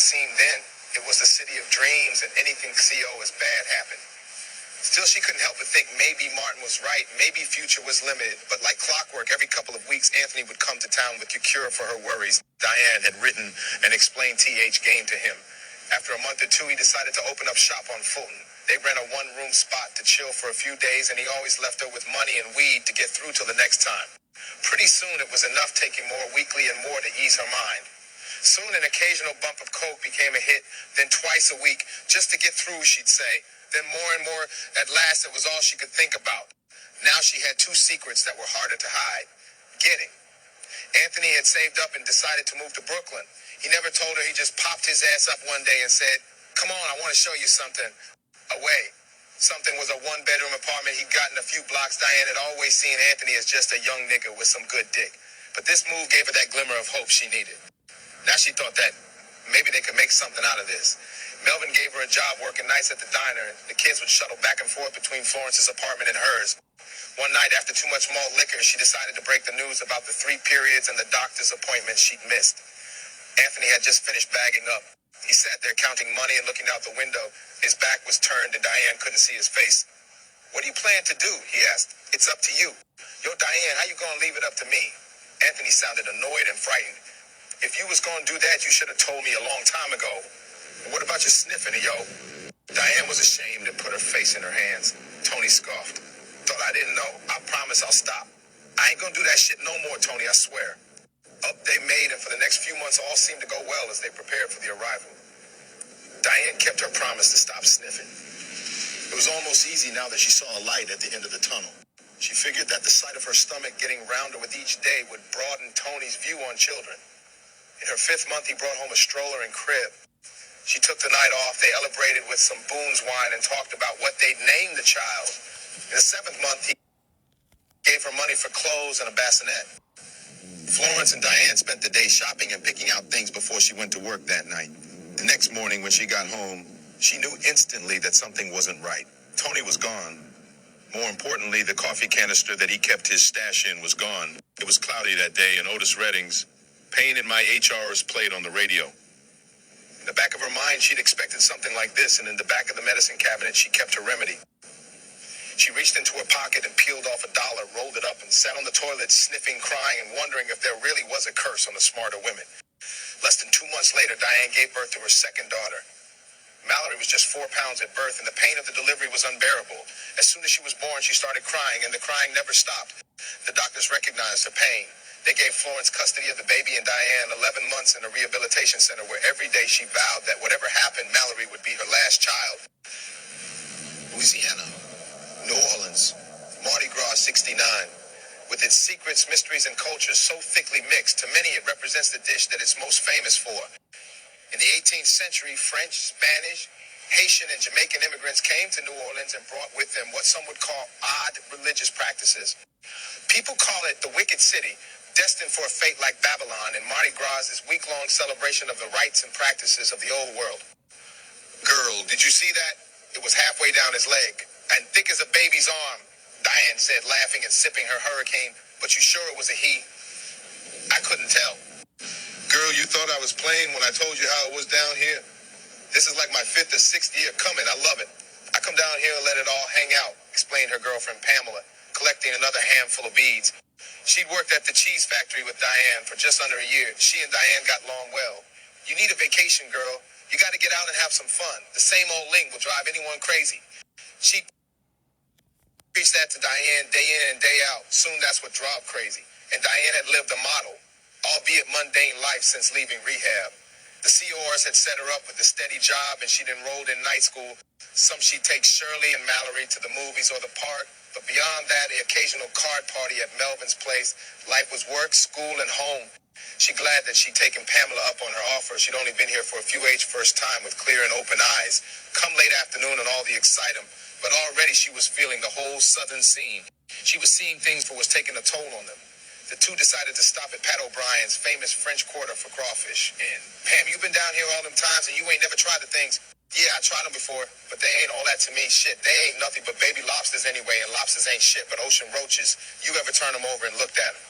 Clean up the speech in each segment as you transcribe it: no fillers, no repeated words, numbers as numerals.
seemed then. It was the city of dreams, and anything CO as bad happened. Still, she couldn't help but think maybe Martin was right, maybe future was limited. But like clockwork, every couple of weeks, Anthony would come to town with a cure for her worries. Diane had written and explained TH game to him. After a month or two, he decided to open up shop on Fulton. They rent a one-room spot to chill for a few days, and he always left her with money and weed to get through till the next time. Pretty soon, it was enough taking more weekly and more to ease her mind. Soon, an occasional bump of coke became a hit, then twice a week, just to get through, she'd say. Then more and more, at last, it was all she could think about. Now she had two secrets that were harder to hide. Getting. Anthony had saved up and decided to move to Brooklyn. He never told her. He just popped his ass up one day and said, "Come on, I want to show you something." Away. Something was a one-bedroom apartment he'd gotten a few blocks. Diane had always seen Anthony as just a young nigga with some good dick. But this move gave her that glimmer of hope she needed. Now she thought that maybe they could make something out of this. Melvin gave her a job working nights at the diner, and the kids would shuttle back and forth between Florence's apartment and hers. One night, after too much malt liquor, she decided to break the news about the 3 periods and the doctor's appointments she'd missed. Anthony had just finished bagging up. He sat there counting money and looking out the window. His back was turned and Diane couldn't see his face. "What do you plan to do?" he asked. "It's up to you." "Yo, Diane, how you gonna leave it up to me?" Anthony sounded annoyed and frightened. "If you was gonna do that, you should have told me a long time ago. What about you sniffing it, yo?" Diane was ashamed and put her face in her hands. Tony scoffed. "Thought I didn't know. I promise I'll stop. I ain't gonna do that shit no more, Tony, I swear." Up they made, and for the next few months, all seemed to go well as they prepared for the arrival. Diane kept her promise to stop sniffing. It was almost easy now that she saw a light at the end of the tunnel. She figured that the sight of her stomach getting rounder with each day would broaden Tony's view on children. In her 5th month, he brought home a stroller and crib. She took the night off. They celebrated with some Boone's wine and talked about what they'd named the child. In the 7th month, he gave her money for clothes and a bassinet. Florence and Diane spent the day shopping and picking out things before she went to work that night. The next morning, when she got home, she knew instantly that something wasn't right. Tony was gone. More importantly, the coffee canister that he kept his stash in was gone. It was cloudy that day, and Otis Redding's "Pain in My HR's" played on the radio. In the back of her mind, she'd expected something like this, and in the back of the medicine cabinet, she kept her remedy. She reached into her pocket and peeled off $1, rolled it up, and sat on the toilet sniffing, crying, and wondering if there really was a curse on the smarter women. Less than 2 months later, Diane gave birth to her second daughter. Mallory was just 4 pounds at birth, and the pain of the delivery was unbearable. As soon as she was born, she started crying, and the crying never stopped. The doctors recognized her pain. They gave Florence custody of the baby and Diane 11 months in a rehabilitation center where every day she vowed that whatever happened, Mallory would be her last child. Louisiana, New Orleans, Mardi Gras 69. With its secrets, mysteries, and cultures so thickly mixed, to many it represents the dish that it's most famous for. In the 18th century, French, Spanish, Haitian, and Jamaican immigrants came to New Orleans and brought with them what some would call odd religious practices. People call it the Wicked City, destined for a fate like Babylon, and Mardi Gras is week-long celebration of the rites and practices of the old world. "Girl, did you see that? It was halfway down his leg, and thick as a baby's arm," Diane said, laughing and sipping her hurricane. "But you sure it was a he?" "I couldn't tell." "Girl, you thought I was playing when I told you how it was down here? This is like my 5th or 6th year coming. I love it. I come down here and let it all hang out," explained her girlfriend Pamela, collecting another handful of beads. She'd worked at the cheese factory with Diane for just under a year. She and Diane got along well. "You need a vacation, girl. You got to get out and have some fun. The same old Ling will drive anyone crazy." She preached that to Diane day in and day out. Soon that's what drove crazy. And Diane had lived a model, albeit mundane life since leaving rehab. The CORs had set her up with a steady job, and she'd enrolled in night school. Some she'd take Shirley and Mallory to the movies or the park. But beyond that, the occasional card party at Melvin's place, life was work, school, and home. She glad that she'd taken Pamela up on her offer. She'd only been here for a few age first time with clear and open eyes. Come late afternoon and all the excitement, but already she was feeling the whole southern scene. She was seeing things for was taking a toll on them. The two decided to stop at Pat O'Brien's famous French Quarter for crawfish. And, "Pam, you been down here all them times and you ain't never tried the things." "Yeah, I tried them before, but they ain't all that to me. Shit, they ain't nothing but baby lobsters anyway, and lobsters ain't shit but ocean roaches. You ever turn them over and looked at them?"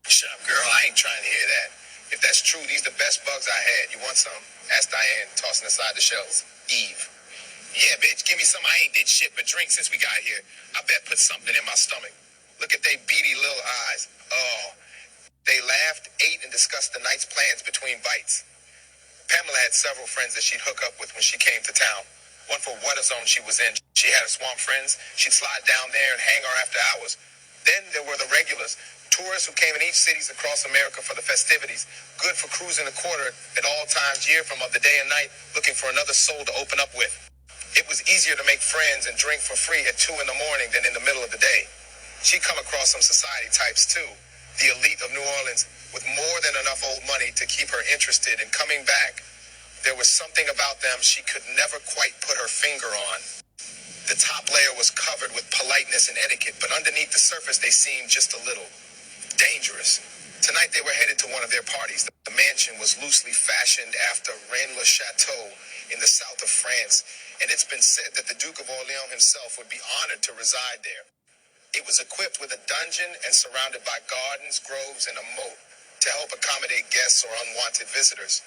"Shut up, girl, I ain't trying to hear that. If that's true, these the best bugs I had. You want some? Asked Diane, tossing aside the shells. Eve. Yeah, bitch, give me some. I ain't did shit but drink since we got here. I bet put something in my stomach. Look at they beady little eyes. Oh. They laughed, ate, and discussed the night's plans between bites. Pamela had several friends that she'd hook up with when she came to town. One for what a zone she was in. She had her swamp friends. She'd slide down there and hang her after hours. Then there were the regulars, tourists who came in each cities across America for the festivities, good for cruising the quarter at all times year from of the day and night, looking for another soul to open up with. It was easier to make friends and drink for free at 2 a.m. than in the middle of the day. She'd come across some society types too, the elite of New Orleans, with more than enough old money to keep her interested in coming back. There was something about them she could never quite put her finger on. The top layer was covered with politeness and etiquette, but underneath the surface they seemed just a little dangerous. Tonight they were headed to one of their parties. The mansion was loosely fashioned after Rennes-le-Château in the south of France, and it's been said that the Duke of Orleans himself would be honored to reside there. It was equipped with a dungeon and surrounded by gardens, groves, and a moat to help accommodate guests or unwanted visitors.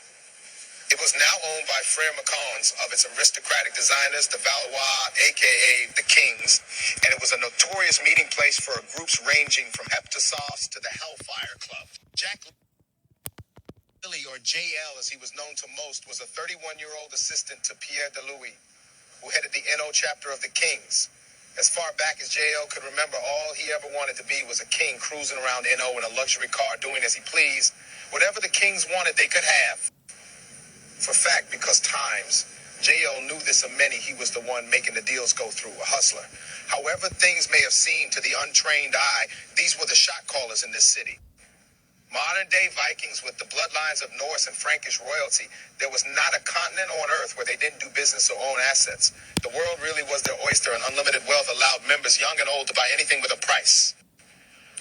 It was now owned by Frere Macons of its aristocratic designers, the Valois, a.k.a. the Kings, and it was a notorious meeting place for groups ranging from Heptasauce to the Hellfire Club. Jack Lilly, or JL as he was known to most, was a 31-year-old assistant to Pierre de Louis, who headed the NO chapter of the Kings. As far back as JL could remember, all he ever wanted to be was a king cruising around NO in a luxury car doing as he pleased. Whatever the Kings wanted, they could have. For fact, because times, JL knew this of many, he was the one making the deals go through, a hustler. However things may have seemed to the untrained eye, these were the shot callers in this city. Modern-day Vikings with the bloodlines of Norse and Frankish royalty, there was not a continent on earth where they didn't do business or own assets. The world really was their oyster, and unlimited wealth allowed members young and old to buy anything with a price.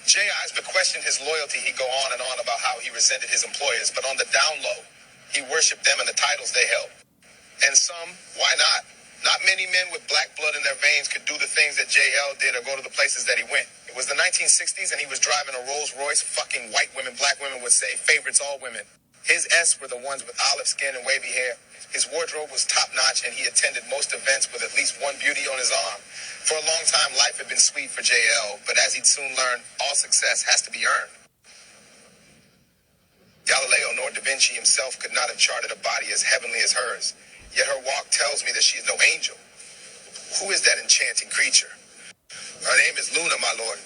J. Eisber questioned his loyalty. He'd go on and on about how he resented his employers, but on the down low, he worshipped them and the titles they held. And some, why not? Not many men with black blood in their veins could do the things that JL did or go to the places that he went. It was the 1960s and he was driving a Rolls Royce. Fucking white women, black women would say, favorites all women. His S were the ones with olive skin and wavy hair. His wardrobe was top-notch and he attended most events with at least one beauty on his arm. For a long time, life had been sweet for JL, but as he'd soon learn, all success has to be earned. Galileo nor Da Vinci himself could not have charted a body as heavenly as hers. Yet her walk tells me that she is no angel. Who is that enchanting creature? Her name is Luna, my lord.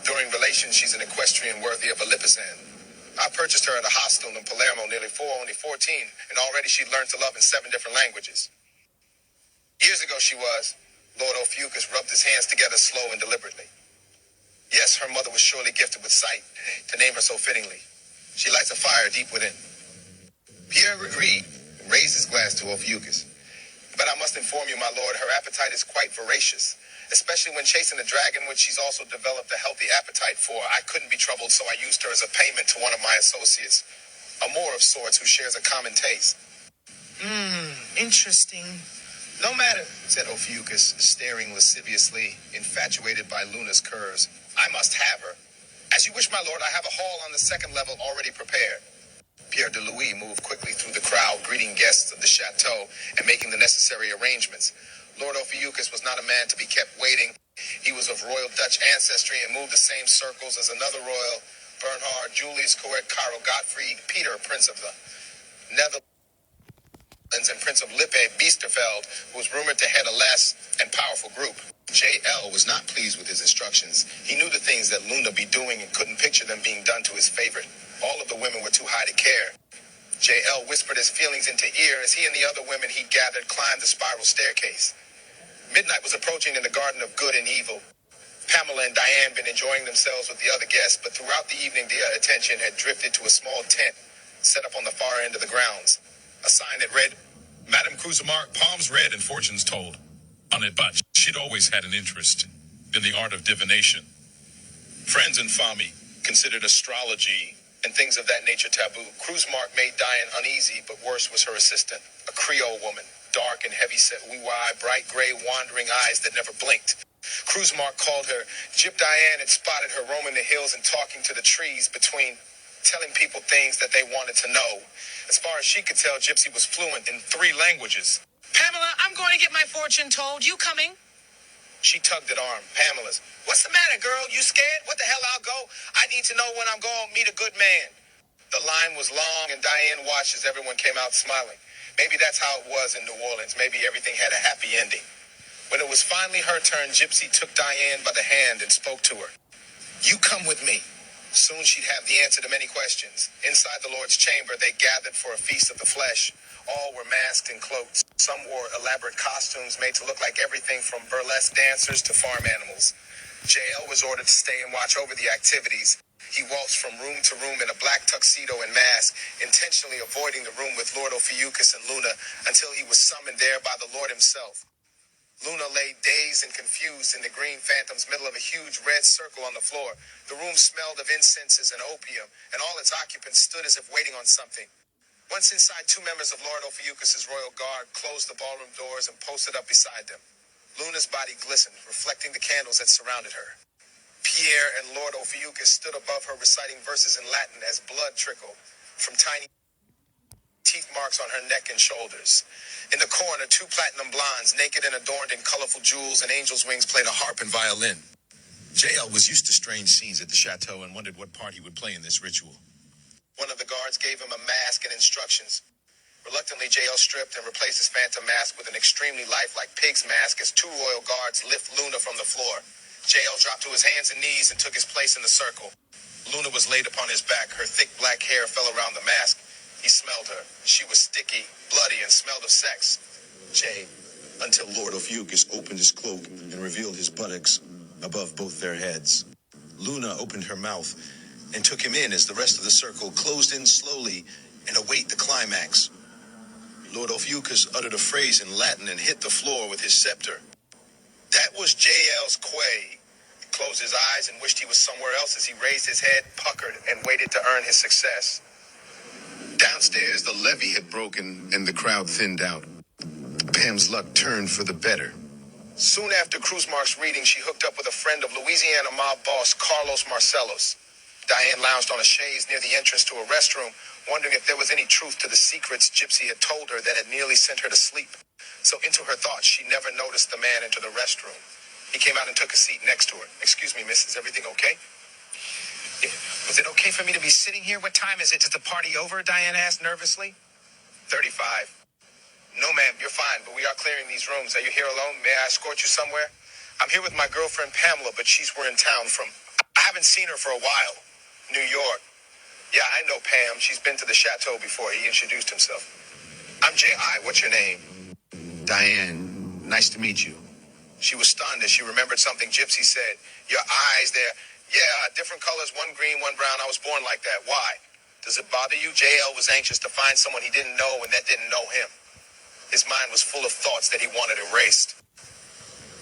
During relations, she's an equestrian worthy of a Lipizan. I purchased her at a hostel in Palermo, nearly 4, only 14, and already she'd learned to love in 7 different languages. Years ago she was. Lord Ophiuchus rubbed his hands together slow and deliberately. Yes, her mother was surely gifted with sight, to name her so fittingly. She lights a fire deep within. Pierre agreed, raised his glass to Ophiuchus. But I must inform you, my lord, her appetite is quite voracious, especially when chasing a dragon, which she's also developed a healthy appetite for. I couldn't be troubled, so I used her as a payment to one of my associates, a Moor of sorts who shares a common taste. Interesting. No matter, said Ophiuchus, staring lasciviously, infatuated by Luna's curves. I must have her. As you wish, my lord, I have a hall on the 2nd level already prepared. Pierre de Louis moved quickly through the crowd, greeting guests of the chateau and making the necessary arrangements. Lord Ophiuchus was not a man to be kept waiting. He was of royal Dutch ancestry and moved the same circles as another royal, Bernhard Julius Coet Karl Gottfried Peter, Prince of the Netherlands and Prince of Lippe Biesterfeld, who was rumored to head a less and powerful group. J.L. was not pleased with his instructions. He knew the things that Luna be doing and couldn't picture them being done to his favorite. All of the women were too high to care. J.L. whispered his feelings into ear as he and the other women he gathered climbed the spiral staircase. Midnight was approaching in the Garden of Good and Evil. Pamela and Diane been enjoying themselves with the other guests, but throughout the evening their attention had drifted to a small tent set up on the far end of the grounds. A sign that read, Madame Cruzamark, palms read and fortunes told. On it, but she'd always had an interest in the art of divination. Friends and famille considered astrology and things of that nature taboo. Cruzamark made Diane uneasy, but worse was her assistant, a Creole woman, dark and heavy-set, wee-wide, bright gray, wandering eyes that never blinked. Cruzamark called her Gyp. Diane had spotted her roaming the hills and talking to the trees between telling people things that they wanted to know. As far as she could tell, Gypsy was fluent in 3 languages. Pamela, I'm going to get my fortune told. You coming? She tugged at arm. Pamela's. What's the matter, girl? You scared? What the hell, I'll go. I need to know when I'm going to meet a good man. The line was long, and Diane watched as everyone came out smiling. Maybe that's how it was in New Orleans. Maybe everything had a happy ending. When it was finally her turn, Gypsy took Diane by the hand and spoke to her. You come with me. Soon she'd have the answer to many questions. Inside the Lord's chamber, they gathered for a feast of the flesh. All were masked and cloaked. Some wore elaborate costumes made to look like everything from burlesque dancers to farm animals. JL was ordered to stay and watch over the activities. He waltzed from room to room in a black tuxedo and mask, intentionally avoiding the room with Lord Ophiuchus and Luna until he was summoned there by the Lord himself. Luna lay dazed and confused in the green phantom's middle of a huge red circle on the floor. The room smelled of incenses and opium, and all its occupants stood as if waiting on something. Once inside, 2 members of Lord Ophiuchus's royal guard closed the ballroom doors and posted up beside them. Luna's body glistened, reflecting the candles that surrounded her. Pierre and Lord Ophiuchus stood above her reciting verses in Latin as blood trickled from tiny teeth marks on her neck and shoulders. In the corner, 2 platinum blondes, naked and adorned in colorful jewels and angel's wings, played a harp and violin. JL was used to strange scenes at the chateau and wondered what part he would play in this ritual. One of the guards gave him a mask and instructions. Reluctantly, JL stripped and replaced his phantom mask with an extremely lifelike pig's mask as 2 royal guards lift Luna from the floor. JL dropped to his hands and knees and took his place in the circle. Luna was laid upon his back. Her thick black hair fell around the mask. He smelled her. She was sticky, bloody, and smelled of sex. Until Lord Ophiuchus opened his cloak and revealed his buttocks above both their heads. Luna opened her mouth and took him in as the rest of the circle closed in slowly and await the climax. Lord Ophiuchus uttered a phrase in Latin and hit the floor with his scepter. That was JL's Quay. He closed his eyes and wished he was somewhere else as he raised his head, puckered, and waited to earn his success. Downstairs, the levee had broken and the crowd thinned out. Pam's luck turned for the better. Soon after Cruzmark's reading, she hooked up with a friend of Louisiana mob boss Carlos Marcellos. Diane lounged on a chaise near the entrance to a restroom, wondering if there was any truth to the secrets Gypsy had told her that had nearly sent her to sleep. So into her thoughts, she never noticed the man enter the restroom. He came out and took a seat next to her. Excuse me, miss, is everything okay? Was it okay for me to be sitting here? What time is it? Is the party over? Diane asked nervously. 35. No, ma'am, you're fine, but we are clearing these rooms. Are you here alone? May I escort you somewhere? I'm here with my girlfriend Pamela, but we're in town from... I haven't seen her for a while. New York. Yeah, I know Pam. She's been to the chateau before. He introduced himself. I'm J.I. What's your name? Diane, nice to meet you. She was stunned as she remembered something Gypsy said. Your eyes, yeah, different colors, one green, one brown. I was born like that. Why? Does it bother you? JL was anxious to find someone he didn't know and that didn't know him. His mind was full of thoughts that he wanted erased.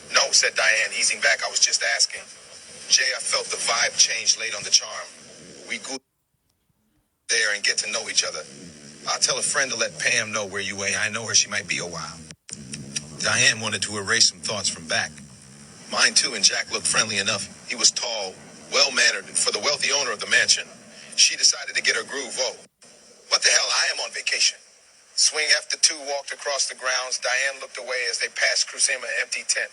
No, said Diane, easing back. I was just asking. I felt the vibe change late on the charm. We go there and get to know each other. I'll tell a friend to let Pam know where you are. I know her. She might be a while. Diane wanted to erase some thoughts from back. Mine too, and Jack looked friendly enough. He was tall, well-mannered, and for the wealthy owner of the mansion. She decided to get her groove. Oh, what the hell? I am on vacation. Swing after 2 walked across the grounds. Diane looked away as they passed Cruzima's empty tent.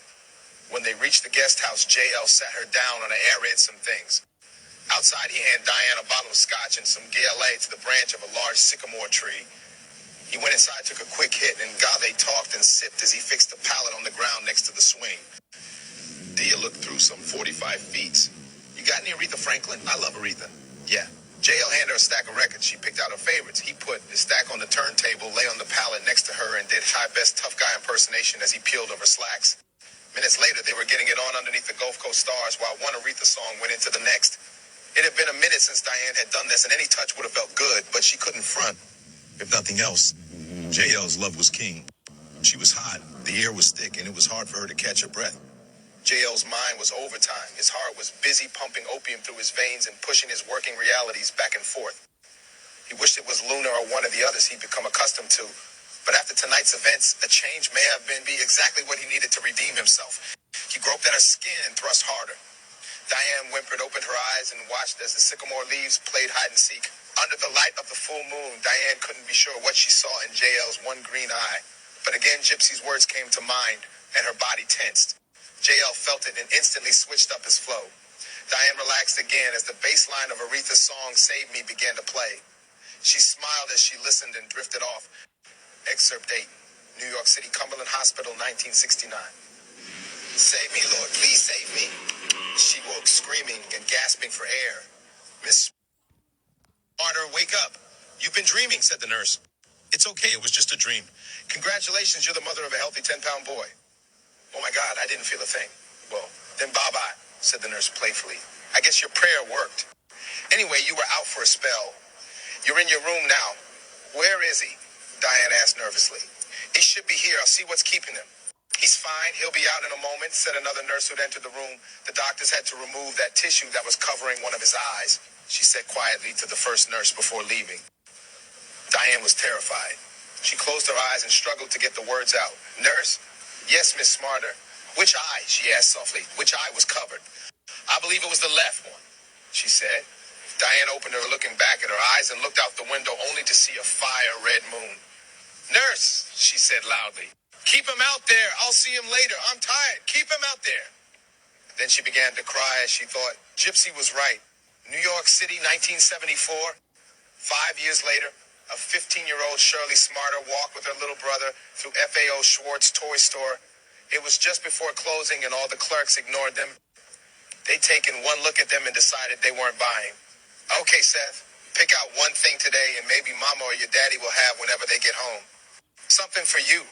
When they reached the guest house, JL sat her down on an air-read some things. Outside, he handed Diane a bottle of scotch and some GLA to the branch of a large sycamore tree. He went inside, took a quick hit, and they talked and sipped as he fixed the pallet on the ground next to the swing. Dia looked through some 45 feet. You got any Aretha Franklin? I love Aretha. Yeah. JL handed her a stack of records. She picked out her favorites. He put the stack on the turntable, lay on the pallet next to her, and did high-best tough guy impersonation as he peeled over slacks. Minutes later, they were getting it on underneath the Gulf Coast stars while one Aretha song went into the next. It had been a minute since Diane had done this, and any touch would have felt good, but she couldn't front. If nothing else, JL's love was king. She was hot, the air was thick, and it was hard for her to catch her breath. JL's mind was overtime. His heart was busy pumping opium through his veins and pushing his working realities back and forth. He wished it was Luna or one of the others he'd become accustomed to. But after tonight's events, a change may have been exactly what he needed to redeem himself. He groped at her skin and thrust harder. Diane whimpered, opened her eyes, and watched as the sycamore leaves played hide and seek. Under the light of the full moon, Diane couldn't be sure what she saw in JL's one green eye. But again, Gypsy's words came to mind, and her body tensed. JL felt it and instantly switched up his flow. Diane relaxed again as the bass line of Aretha's song Save Me began to play. She smiled as she listened and drifted off. Excerpt 8, New York City, Cumberland Hospital, 1969. Save me, Lord, please save me. She woke screaming and gasping for air. Miss Smarter, wake up. You've been dreaming, said the nurse. It's okay, it was just a dream. Congratulations, you're the mother of a healthy 10-pound boy. Oh my God, I didn't feel a thing. Well, then bye-bye, said the nurse playfully. I guess your prayer worked. Anyway, you were out for a spell. You're in your room now. Where is he? Diane asked nervously. He should be here. I'll see what's keeping him. He's fine. He'll be out in a moment, said another nurse who'd entered the room. The doctors had to remove that tissue that was covering one of his eyes, she said quietly to the first nurse before leaving. Diane was terrified. She closed her eyes and struggled to get the words out. Nurse? Yes, Miss Smarter. Which eye? She asked softly. Which eye was covered? I believe it was the left one, she said. Diane opened her, looking back at her eyes, and looked out the window only to see a fire-red moon. Nurse, she said loudly. Keep him out there. I'll see him later. I'm tired. Keep him out there. Then she began to cry as she thought, Gypsy was right. New York City, 1974. 5 years later, a 15-year-old Shirley Smarter walked with her little brother through FAO Schwartz toy store. It was just before closing and all the clerks ignored them. They'd taken one look at them and decided they weren't buying. Okay, Seth, pick out one thing today and maybe Mama or your daddy will have whenever they get home. Something for you.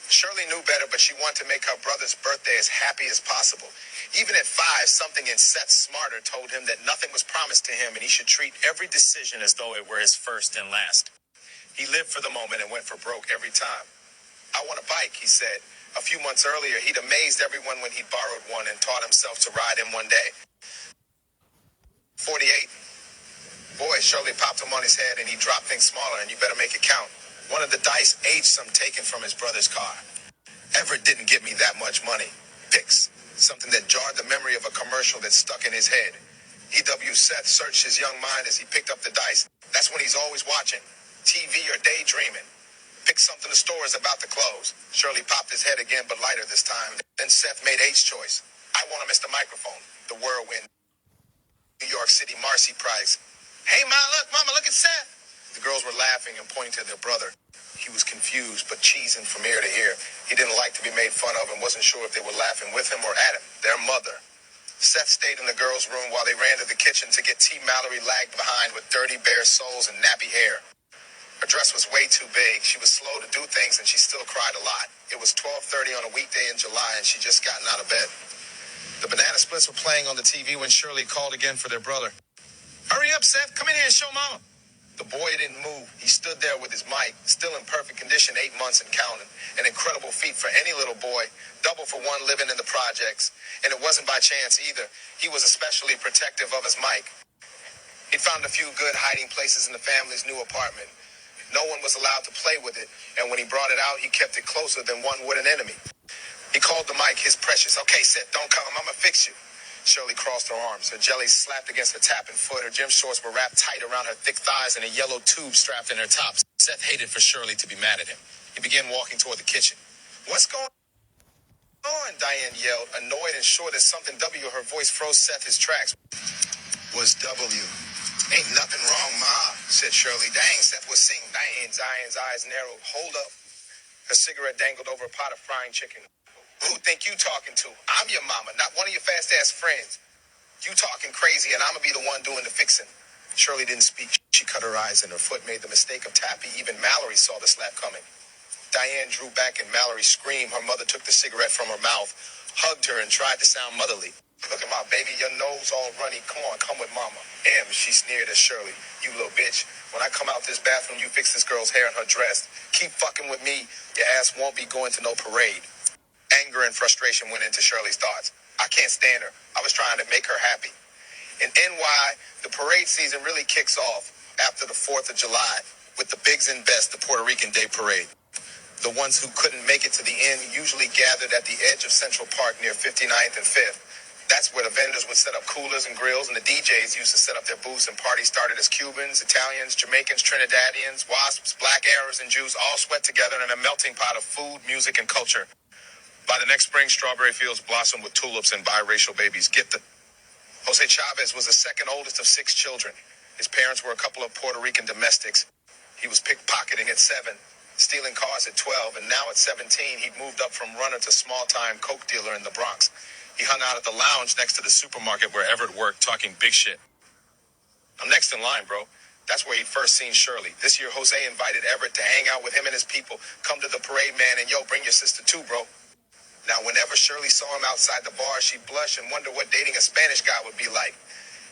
Shirley knew better, but she wanted to make her brother's birthday as happy as possible. Even at 5, something in Seth Smarter told him that nothing was promised to him and he should treat every decision as though it were his first and last. He lived for the moment and went for broke every time. I want a bike, he said. A few months earlier, he'd amazed everyone when he borrowed one and taught himself to ride him one day. 48. Boy, Shirley popped him on his head and he dropped things smaller, and you better make it count. One of the dice aged some taken from his brother's car. Everett didn't give me that much money. Picks. Something that jarred the memory of a commercial that stuck in his head. E.W. Seth searched his young mind as he picked up the dice. That's when he's always watching. TV or daydreaming. Pick something the store is about to close. Shirley popped his head again, but lighter this time. Then Seth made A's choice. I want to miss the microphone. The whirlwind. New York City Marcy Price. Hey, Mama, look at Seth. The girls were laughing and pointing to their brother. He was confused, but cheesing from ear to ear. He didn't like to be made fun of and wasn't sure if they were laughing with him or at him. Their mother. Seth stayed in the girls' room while they ran to the kitchen to get T. Mallory lagged behind with dirty bare soles and nappy hair. Her dress was way too big. She was slow to do things, and she still cried a lot. It was 12:30 on a weekday in July, and she just gotten out of bed. The Banana Splits were playing on the TV when Shirley called again for their brother. Hurry up, Seth. Come in here and show Mama. The boy didn't move. He stood there with his mic, still in perfect condition, 8 months and counting. An incredible feat for any little boy, double for one living in the projects. And it wasn't by chance either. He was especially protective of his mic. He'd found a few good hiding places in the family's new apartment. No one was allowed to play with it, and when he brought it out, he kept it closer than one would an enemy. He called the mic his precious. Okay, Seth, don't come. I'ma fix you. Shirley crossed her arms. Her jellies slapped against her tapping foot. Her gym shorts were wrapped tight around her thick thighs and a yellow tube strapped in her tops. Seth hated for Shirley to be mad at him. He began walking toward the kitchen. What's going on? Diane yelled, annoyed and sure that something W. Her voice froze Seth his tracks. Was W. Ain't nothing wrong, Ma, said Shirley. Dang, Seth was singing. Diane's eyes narrowed. Hold up. Her cigarette dangled over a pot of frying chicken. Who think you talking to? I'm your mama, not one of your fast-ass friends. You talking crazy, and I'm going to be the one doing the fixing. Shirley didn't speak. She cut her eyes, and her foot made the mistake of tapping. Even Mallory saw the slap coming. Diane drew back, and Mallory screamed. Her mother took the cigarette from her mouth, hugged her, and tried to sound motherly. Look at my baby, your nose all runny. Come on, come with Mama. She sneered at Shirley. You little bitch. When I come out this bathroom, you fix this girl's hair and her dress. Keep fucking with me. Your ass won't be going to no parade. Anger and frustration went into Shirley's thoughts. I can't stand her. I was trying to make her happy. In NY, the parade season really kicks off after the 4th of July with the bigs and best, the Puerto Rican Day Parade. The ones who couldn't make it to the end usually gathered at the edge of Central Park near 59th and 5th. That's where the vendors would set up coolers and grills, and the DJs used to set up their booths, and parties started as Cubans, Italians, Jamaicans, Trinidadians, Wasps, Black Arabs, and Jews all sweat together in a melting pot of food, music, and culture. By the next spring, strawberry fields blossomed with tulips and biracial babies. Get the Jose Chavez was the second oldest of 6 children. His parents were a couple of Puerto Rican domestics. He was pickpocketing at 7, stealing cars at 12, and now at 17, he'd moved up from runner to small-time coke dealer in the Bronx. He hung out at the lounge next to the supermarket where Everett worked, talking big shit. I'm next in line, bro. That's where he'd first seen Shirley. This year, Jose invited Everett to hang out with him and his people. Come to the parade, man, and yo, bring your sister too, bro. Now, whenever Shirley saw him outside the bar, she'd blush and wonder what dating a Spanish guy would be like.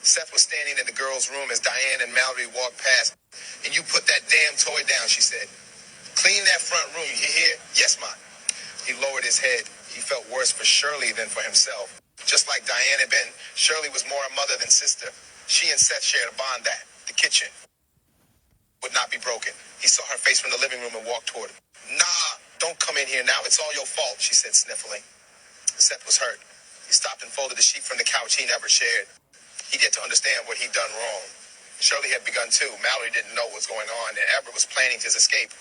Seth was standing in the girls' room as Diane and Mallory walked past. And you put that damn toy down, she said. Clean that front room, you hear? Yes, ma. He lowered his head. He felt worse for Shirley than for himself. Just like Diane had been, Shirley was more a mother than sister. She and Seth shared a bond that the kitchen would not be broken. He saw her face from the living room and walked toward him. Nah, don't come in here now. It's all your fault, she said, sniffling. Seth was hurt. He stopped and folded the sheet from the couch he never shared. He'd get to understand what he'd done wrong. Shirley had begun too. Mallory didn't know what was going on, and Everett was planning his escape.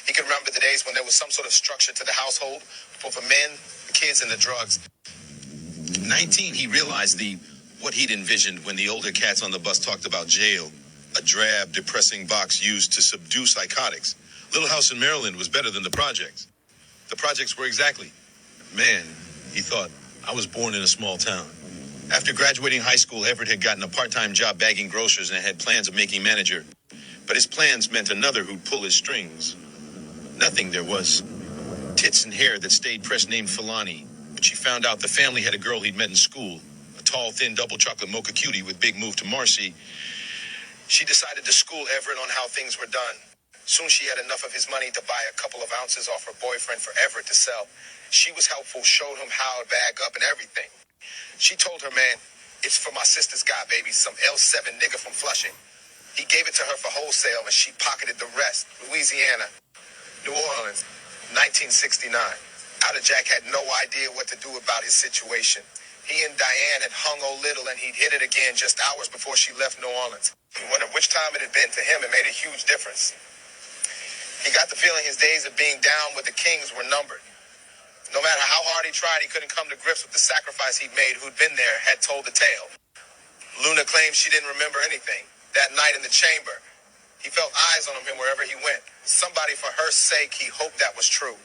He could remember the days when there was some sort of structure to the household, both the men, the kids, and the drugs. 19, he realized what he'd envisioned when the older cats on the bus talked about jail, a drab, depressing box used to subdue psychotics. Little House in Maryland was better than the projects. The projects were exactly. Man, he thought, I was born in a small town. After graduating high school, Everett had gotten a part-time job bagging groceries and had plans of making manager. But his plans meant another who'd pull his strings. Nothing there was. Tits and hair that stayed pressed named Filani. But she found out the family had a girl he'd met in school, a tall, thin, double chocolate mocha cutie with big move to Marcy. She decided to school Everett on how things were done. Soon she had enough of his money to buy a couple of ounces off her boyfriend for Everett to sell. She was helpful, showed him how to bag up and everything. She told her man, it's for my sister's guy, baby, some L7 nigga from Flushing. He gave it to her for wholesale and she pocketed the rest. Louisiana, New Orleans, 1969. Outer Jack had no idea what to do about his situation. He and Diane had hung a little and he'd hit it again just hours before she left New Orleans. He wondered which time it had been. To him, it made a huge difference. He got the feeling his days of being down with the Kings were numbered. No matter how hard he tried, he couldn't come to grips with the sacrifice he'd made. Who'd been there had told the tale. Luna claimed she didn't remember anything. That night in the chamber, he felt eyes on him wherever he went. Somebody, for her sake, he hoped that was true.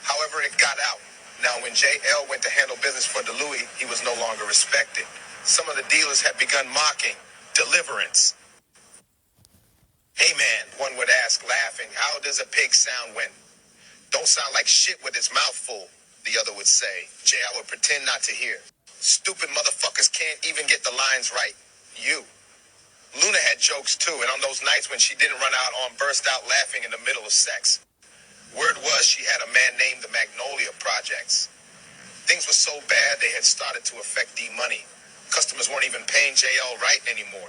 However, it got out. Now, when J.L. went to handle business for DeLuey, he was no longer respected. Some of the dealers had begun mocking Deliverance. Hey man, one would ask, laughing, how does a pig sound when? Don't sound like shit with its mouth full, the other would say. J.L. would pretend not to hear. Stupid motherfuckers can't even get the lines right. You. Luna had jokes too, and on those nights when she didn't run out on, burst out laughing in the middle of sex. Word was she had a man named the Magnolia Projects. Things were so bad they had started to affect D-Money. Customers weren't even paying J.L. right anymore.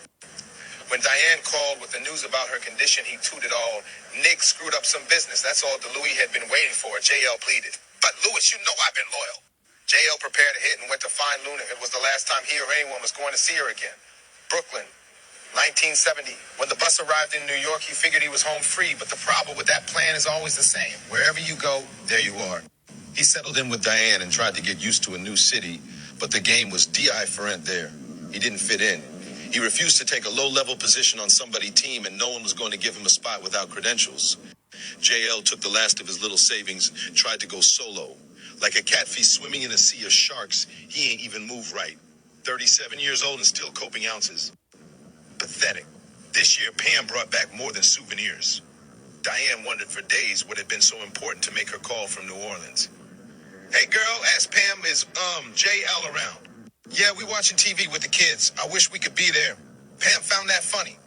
When Diane called with the news about her condition, he tooted all. Nick screwed up some business. That's all DeLuey had been waiting for. J.L. pleaded. But Louis, you know I've been loyal. J.L. prepared a hit and went to find Luna. It was the last time he or anyone was going to see her again. Brooklyn, 1970. When the bus arrived in New York, he figured he was home free. But the problem with that plan is always the same. Wherever you go, there you are. He settled in with Diane and tried to get used to a new city. But the game was different there. He didn't fit in. He refused to take a low-level position on somebody's team, and no one was going to give him a spot without credentials. JL took the last of his little savings, tried to go solo. Like a catfish swimming in a sea of sharks, he ain't even moved right. 37 years old and still coping ounces. Pathetic. This year, Pam brought back more than souvenirs. Diane wondered for days what had been so important to make her call from New Orleans. Hey, girl, asked Pam, is JL around? Yeah, we watching TV with the kids. I wish we could be there. Pam found that funny.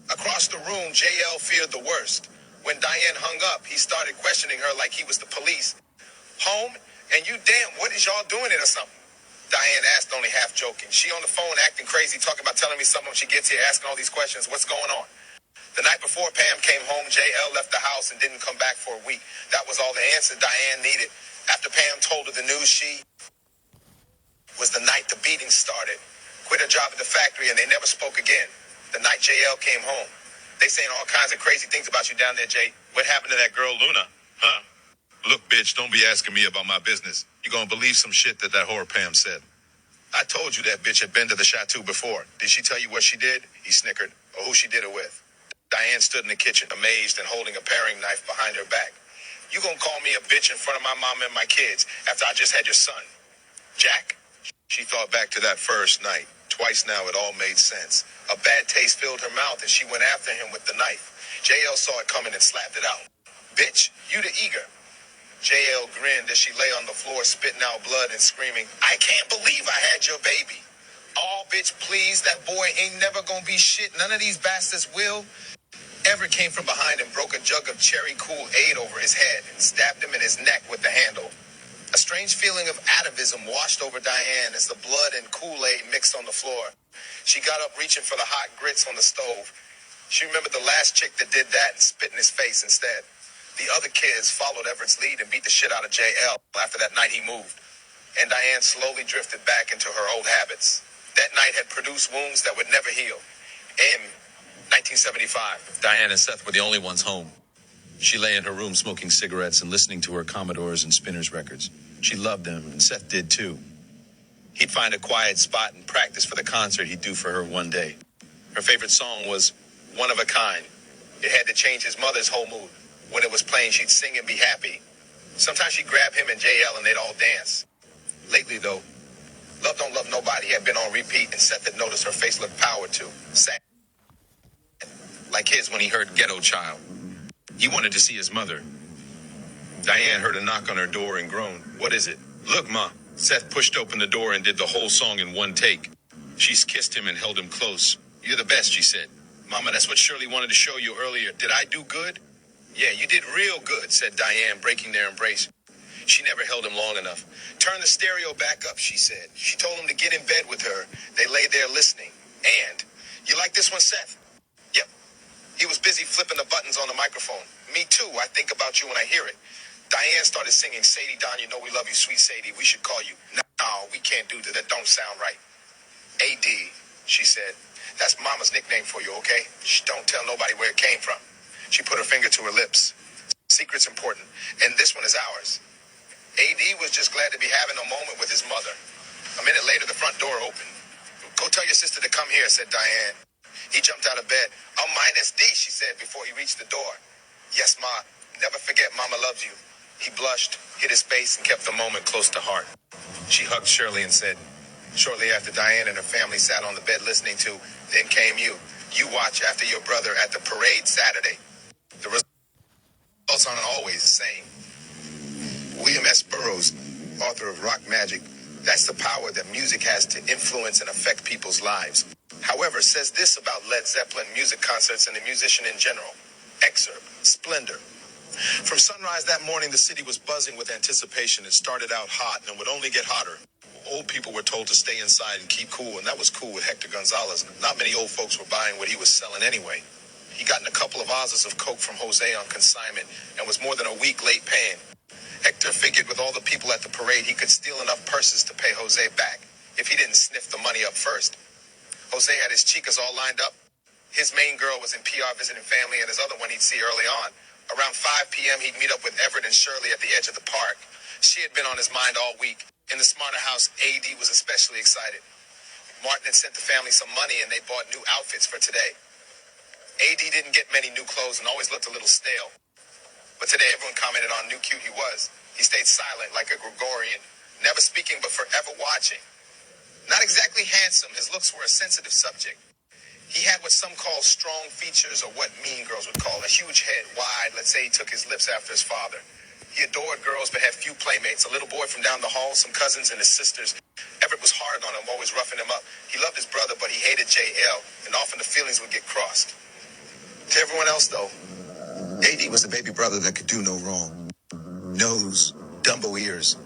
Across the room, JL feared the worst. When Diane hung up, he started questioning her like he was the police. Home? And you damn, what is y'all doing it or something? Diane asked, only half joking. She on the phone acting crazy, talking about telling me something when she gets here, asking all these questions. What's going on? The night before Pam came home, JL left the house and didn't come back for a week. That was all the answer Diane needed. After Pam told her the news, she was the night the beating started. Quit her job at the factory and they never spoke again. The night JL came home. They saying all kinds of crazy things about you down there, Jay. What happened to that girl, Luna? Huh? Look, bitch, don't be asking me about my business. You gonna believe some shit that whore Pam said. I told you that bitch had been to the chateau before. Did she tell you what she did? He snickered. Or who she did it with? Diane stood in the kitchen, amazed and holding a paring knife behind her back. You gonna call me a bitch in front of my mom and my kids after I just had your son? Jack? She thought back to that first night. Twice now it all made sense. A bad taste filled her mouth and she went after him with the knife. JL saw it coming and slapped it out. Bitch, you the eager. JL grinned as she lay on the floor spitting out blood and screaming, I can't believe I had your baby. Oh, bitch, please, that boy ain't never gonna be shit. None of these bastards will. Everett came from behind and broke a jug of cherry Kool-Aid over his head and stabbed him in his neck with the handle. A strange feeling of atavism washed over Diane as the blood and Kool-Aid mixed on the floor. She got up reaching for the hot grits on the stove. She remembered the last chick that did that and spit in his face instead. The other kids followed Everett's lead and beat the shit out of JL after that night he moved. And Diane slowly drifted back into her old habits. That night had produced wounds that would never heal. In 1975, Diane and Seth were the only ones home. She lay in her room smoking cigarettes and listening to her Commodores and Spinners records. She loved them, and Seth did too. He'd find a quiet spot and practice for the concert he'd do for her one day. Her favorite song was One of a Kind. It had to change his mother's whole mood. When it was playing, she'd sing and be happy. Sometimes she'd grab him and JL and they'd all dance. Lately, though, Love Don't Love Nobody had been on repeat, and Seth had noticed her face looked powered to. Sad. Like his when he heard Ghetto Child. He wanted to see his mother. Diane heard a knock on her door and groaned. What is it? Look, Ma. Seth pushed open the door and did the whole song in one take. She kissed him and held him close. You're the best, she said. Mama, that's what Shirley wanted to show you earlier. Did I do good? Yeah, you did real good, said Diane, breaking their embrace. She never held him long enough. Turn the stereo back up, she said. She told him to get in bed with her. They lay there listening. And, you like this one, Seth? Yep. He was busy flipping the buttons on the microphone. Me too, I think about you when I hear it. Diane started singing, Sadie Don, you know we love you, sweet Sadie. We should call you. No, we can't do that. That don't sound right. A.D., she said. That's Mama's nickname for you, okay? Shh, don't tell nobody where it came from. She put her finger to her lips. Secret's important, and this one is ours. A.D. was just glad to be having a moment with his mother. A minute later, the front door opened. Go tell your sister to come here, said Diane. He jumped out of bed. I'm minus D, she said before he reached the door. Yes, Ma. Never forget Mama loves you. He blushed, hid his face, and kept the moment close to heart. She hugged Shirley and said, shortly after Diane and her family sat on the bed listening to Then Came You. You watch after your brother at the parade Saturday. The results aren't always the same. William S. Burroughs, author of Rock Magic, that's the power that music has to influence and affect people's lives. However, says this about Led Zeppelin music concerts and the musician in general. Excerpt, Splendor. From sunrise that morning, the city was buzzing with anticipation. It started out hot and would only get hotter. Old people were told to stay inside and keep cool, and that was cool with Hector Gonzalez. Not many old folks were buying what he was selling anyway. He gotten a couple of ounces of coke from Jose on consignment and was more than a week late paying. Hector figured with all the people at the parade, he could steal enough purses to pay Jose back if he didn't sniff the money up first. Jose had his chicas all lined up. His main girl was in PR visiting family, and his other one he'd see early on. Around 5 p.m., he'd meet up with Everett and Shirley at the edge of the park. She had been on his mind all week. In the Smarter house, A.D. was especially excited. Martin had sent the family some money, and they bought new outfits for today. A.D. didn't get many new clothes and always looked a little stale. But today, everyone commented on how cute he was. He stayed silent like a Gregorian, never speaking but forever watching. Not exactly handsome, his looks were a sensitive subject. He had what some call strong features, or what mean girls would call a huge head, wide. Let's say he took his lips after his father. He adored girls but had few playmates. A little boy from down the hall, some cousins, and his sisters. Everett was hard on him, always roughing him up. He loved his brother, but he hated J.L., and often the feelings would get crossed. To everyone else, though, A.D. was the baby brother that could do no wrong. Nose, Dumbo ears.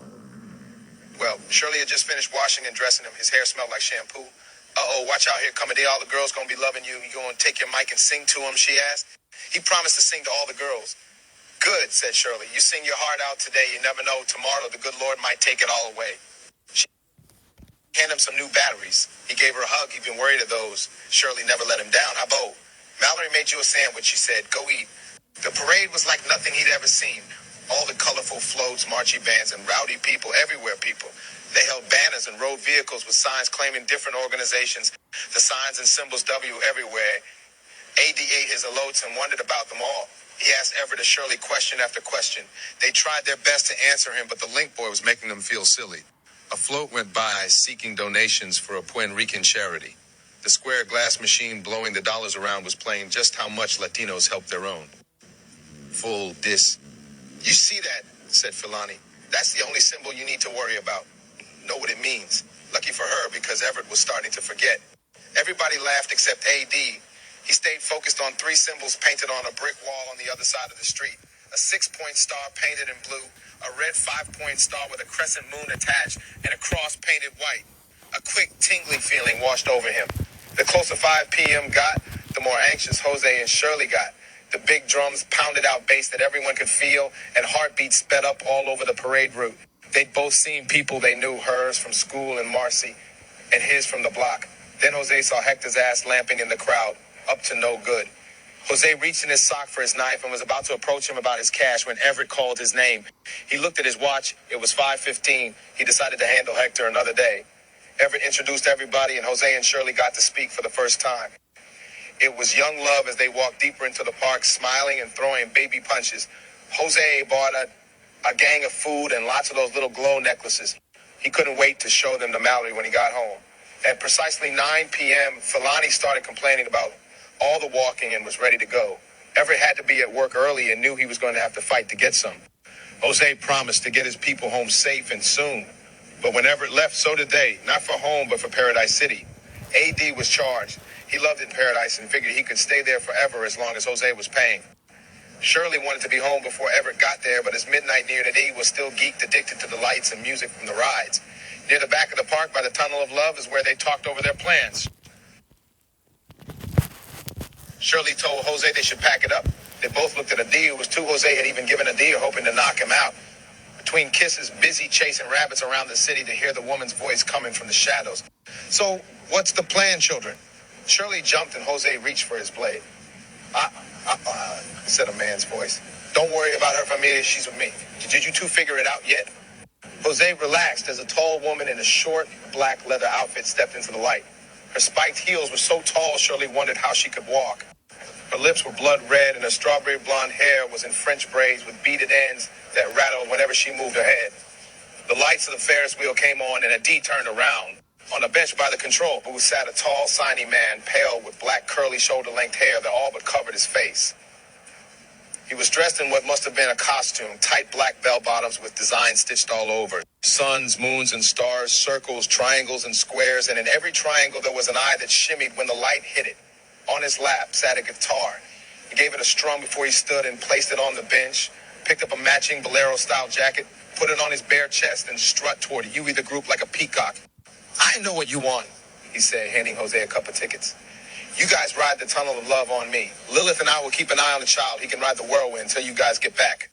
Well, Shirley had just finished washing and dressing him. His hair smelled like shampoo. Uh-oh, watch out here, coming there. All the girls gonna be loving you. You gonna take your mic and sing to them, she asked. He promised to sing to all the girls. Good, said Shirley. You sing your heart out today. You never know. Tomorrow, the good Lord might take it all away. hand him some new batteries. He gave her a hug. He'd been worried of those. Shirley never let him down. Abo, Mallory made you a sandwich, she said. Go eat. The parade was like nothing he'd ever seen. All the colorful floats, marching bands, and rowdy people, everywhere people. They held banners and rode vehicles with signs claiming different organizations. The signs and symbols W everywhere. AD ate his elotes and wondered about them all. He asked Everett and Shirley question after question. They tried their best to answer him, but the link boy was making them feel silly. A float went by seeking donations for a Puerto Rican charity. The square glass machine blowing the dollars around was playing just how much Latinos helped their own. Full dis. You see that, said Filani. That's the only symbol you need to worry about. Know what it means. Lucky for her, because Everett was starting to forget. Everybody laughed except AD. He stayed focused on three symbols painted on a brick wall on the other side of the street. A 6-point star painted in blue, a red 5-point star with a crescent moon attached, and a cross painted white. A quick, tingling feeling washed over him. The closer 5 p.m. got, the more anxious Jose and Shirley got. The big drums pounded out bass that everyone could feel, and heartbeats sped up all over the parade route. They'd both seen people they knew, hers from school in Marcy, and his from the block. Then Jose saw Hector's ass lamping in the crowd, up to no good. Jose reached in his sock for his knife and was about to approach him about his cash when Everett called his name. He looked at his watch. It was 5:15. He decided to handle Hector another day. Everett introduced everybody, and Jose and Shirley got to speak for the first time. It was young love as they walked deeper into the park, smiling and throwing baby punches. Jose bought a gang of food and lots of those little glow necklaces. He couldn't wait to show them to Mallory when he got home. At precisely 9 p.m., Filani started complaining about all the walking and was ready to go. Everett had to be at work early and knew he was going to have to fight to get some. Jose promised to get his people home safe and soon. But when Everett left, so did they. Not for home, but for Paradise City. AD was charged. He loved it in Paradise and figured he could stay there forever as long as Jose was paying. Shirley wanted to be home before Everett got there, but as midnight neared, AD was still geeked, addicted to the lights and music from the rides. Near the back of the park by the Tunnel of Love is where they talked over their plans. Shirley told Jose they should pack it up. They both looked at Adi, who was too. Jose had even given Adi, hoping to knock him out. Between kisses, busy chasing rabbits around the city to hear the woman's voice coming from the shadows. So, what's the plan, children? Shirley jumped and Jose reached for his blade. Said a man's voice. Don't worry about her familia, she's with me. Did you two figure it out yet? Jose relaxed as a tall woman in a short black leather outfit stepped into the light. Her spiked heels were so tall, Shirley wondered how she could walk. Her lips were blood red and her strawberry blonde hair was in French braids with beaded ends that rattled whenever she moved her head. The lights of the Ferris wheel came on and Adi turned around. On a bench by the control booth sat a tall, signy man, pale with black curly shoulder-length hair that all but covered his face. He was dressed in what must have been a costume, tight black bell-bottoms with designs stitched all over. Suns, moons, and stars, circles, triangles, and squares, and in every triangle there was an eye that shimmied when the light hit it. On his lap sat a guitar. He gave it a strum before he stood and placed it on the bench, picked up a matching bolero-style jacket, put it on his bare chest, and strut toward Huey the group like a peacock. I know what you want, he said, handing Jose a couple of tickets. You guys ride the Tunnel of Love on me. Lilith and I will keep an eye on the child. He can ride the whirlwind until you guys get back.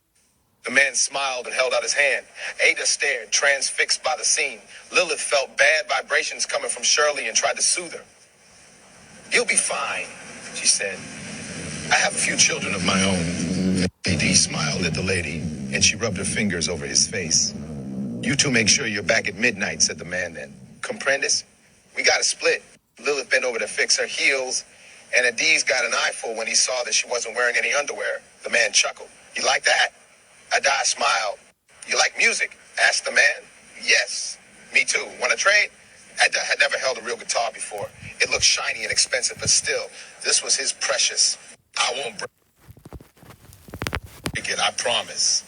The man smiled and held out his hand. Ada stared, transfixed by the scene. Lilith felt bad vibrations coming from Shirley and tried to soothe her. You'll be fine, she said. I have a few children of my own. AD smiled at the lady, and she rubbed her fingers over his face. You two make sure you're back at midnight, said the man then. Comprendes? We got to split. Lilith bent over to fix her heels, and Adiz got an eyeful when he saw that she wasn't wearing any underwear. The man chuckled. You like that? Adi smiled. You like music? Asked the man. Yes. Me too. Want to trade? Adi had never held a real guitar before. It looked shiny and expensive, but still, this was his precious. I won't break it, I promise.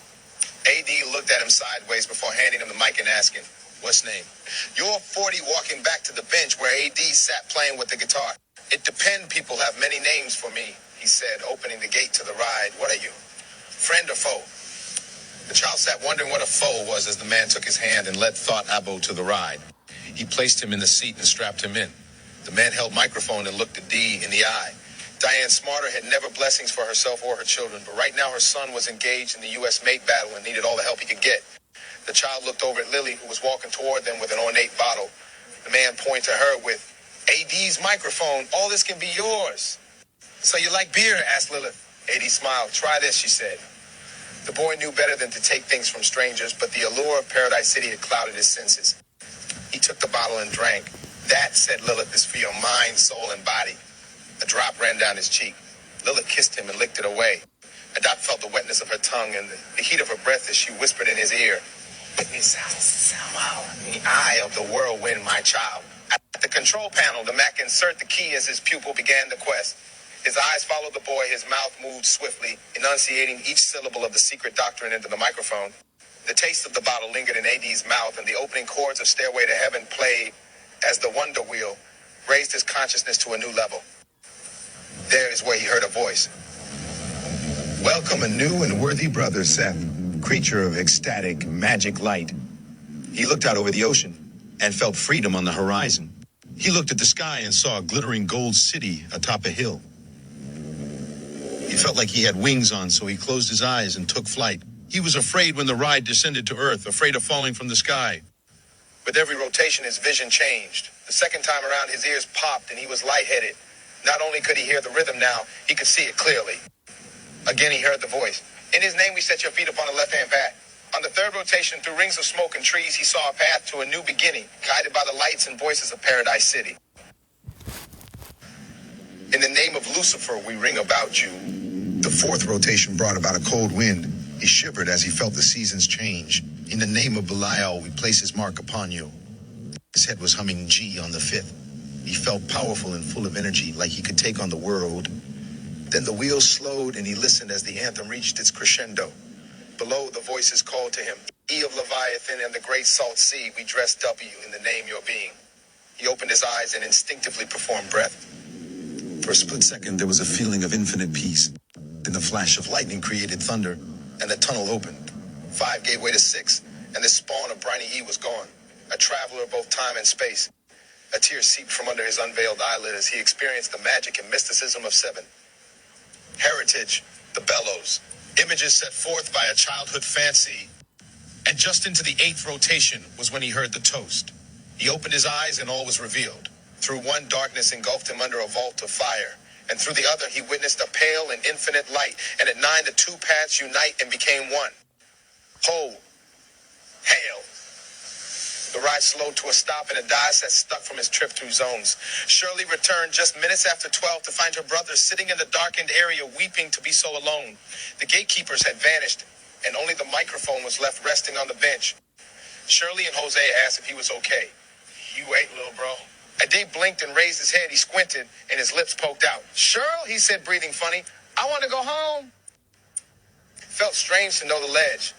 AD looked at him sideways before handing him the mic and asking, what's name? You're 40 walking back to the bench where AD sat playing with the guitar. It depend, people have many names for me, he said, opening the gate to the ride. What are you? Friend or foe? The child sat wondering what a foe was as the man took his hand and led Thought Abo to the ride. He placed him in the seat and strapped him in. The man held microphone and looked at Dee in the eye. Diane Smarter had never blessings for herself or her children, but right now her son was engaged in the U.S. mate battle and needed all the help he could get. The child looked over at Lily, who was walking toward them with an ornate bottle. The man pointed to her with, AD's microphone, all this can be yours. So you like beer? Asked Lilith. AD smiled. Try this, she said. The boy knew better than to take things from strangers, but the allure of Paradise City had clouded his senses. He took the bottle and drank. That, said Lilith, is for your mind, soul, and body. A drop ran down his cheek. Lilith kissed him and licked it away. Adop felt the wetness of her tongue and the heat of her breath as she whispered in his ear, in the eye of the whirlwind, my child. At the control panel, the Mac inserted the key as his pupil began the quest. His eyes followed the boy, his mouth moved swiftly, enunciating each syllable of the secret doctrine into the microphone. The taste of the bottle lingered in AD's mouth, and the opening chords of Stairway to Heaven played as the wonder wheel raised his consciousness to a new level. There is where he heard a voice. Welcome a new and worthy brother, Seth, creature of ecstatic, magic light. He looked out over the ocean and felt freedom on the horizon. He looked at the sky and saw a glittering gold city atop a hill. He felt like he had wings on, so he closed his eyes and took flight. He was afraid when the ride descended to Earth, afraid of falling from the sky. With every rotation, his vision changed. The second time around, his ears popped and he was lightheaded. Not only could he hear the rhythm now, he could see it clearly. Again, he heard the voice. In his name, we set your feet upon the left-hand path. On the third rotation, through rings of smoke and trees, he saw a path to a new beginning, guided by the lights and voices of Paradise City. In the name of Lucifer, we ring about you. The fourth rotation brought about a cold wind. He shivered as he felt the seasons change. In the name of Belial, we place his mark upon you. His head was humming G on the fifth. He felt powerful and full of energy, like he could take on the world. Then the wheel slowed and he listened as the anthem reached its crescendo. Below, the voices called to him, E of Leviathan and the great salt sea, we dress W in the name your being. He opened his eyes and instinctively performed breath. For a split second, there was a feeling of infinite peace. Then the flash of lightning created thunder, and the tunnel opened. 5 gave way to 6, and the spawn of Briny E was gone, a traveler of both time and space. A tear seeped from under his unveiled eyelid as he experienced the magic and mysticism of 7. Heritage, the bellows, images set forth by a childhood fancy. And just into the 8th rotation was when he heard the toast. He opened his eyes and all was revealed. Through one, darkness engulfed him under a vault of fire. And through the other, he witnessed a pale and infinite light. And at 9, the two paths unite and became one. Ho, hail. The ride slowed to a stop and a die set stuck from his trip through zones. Shirley returned just minutes after 12 to find her brother sitting in the darkened area weeping to be so alone. The gatekeepers had vanished and only the microphone was left resting on the bench. Shirley and Jose asked if he was okay. You ate, little bro. Ade blinked and raised his head. He squinted and his lips poked out. Shirl, he said, breathing funny, I want to go home. Felt strange to know the ledge.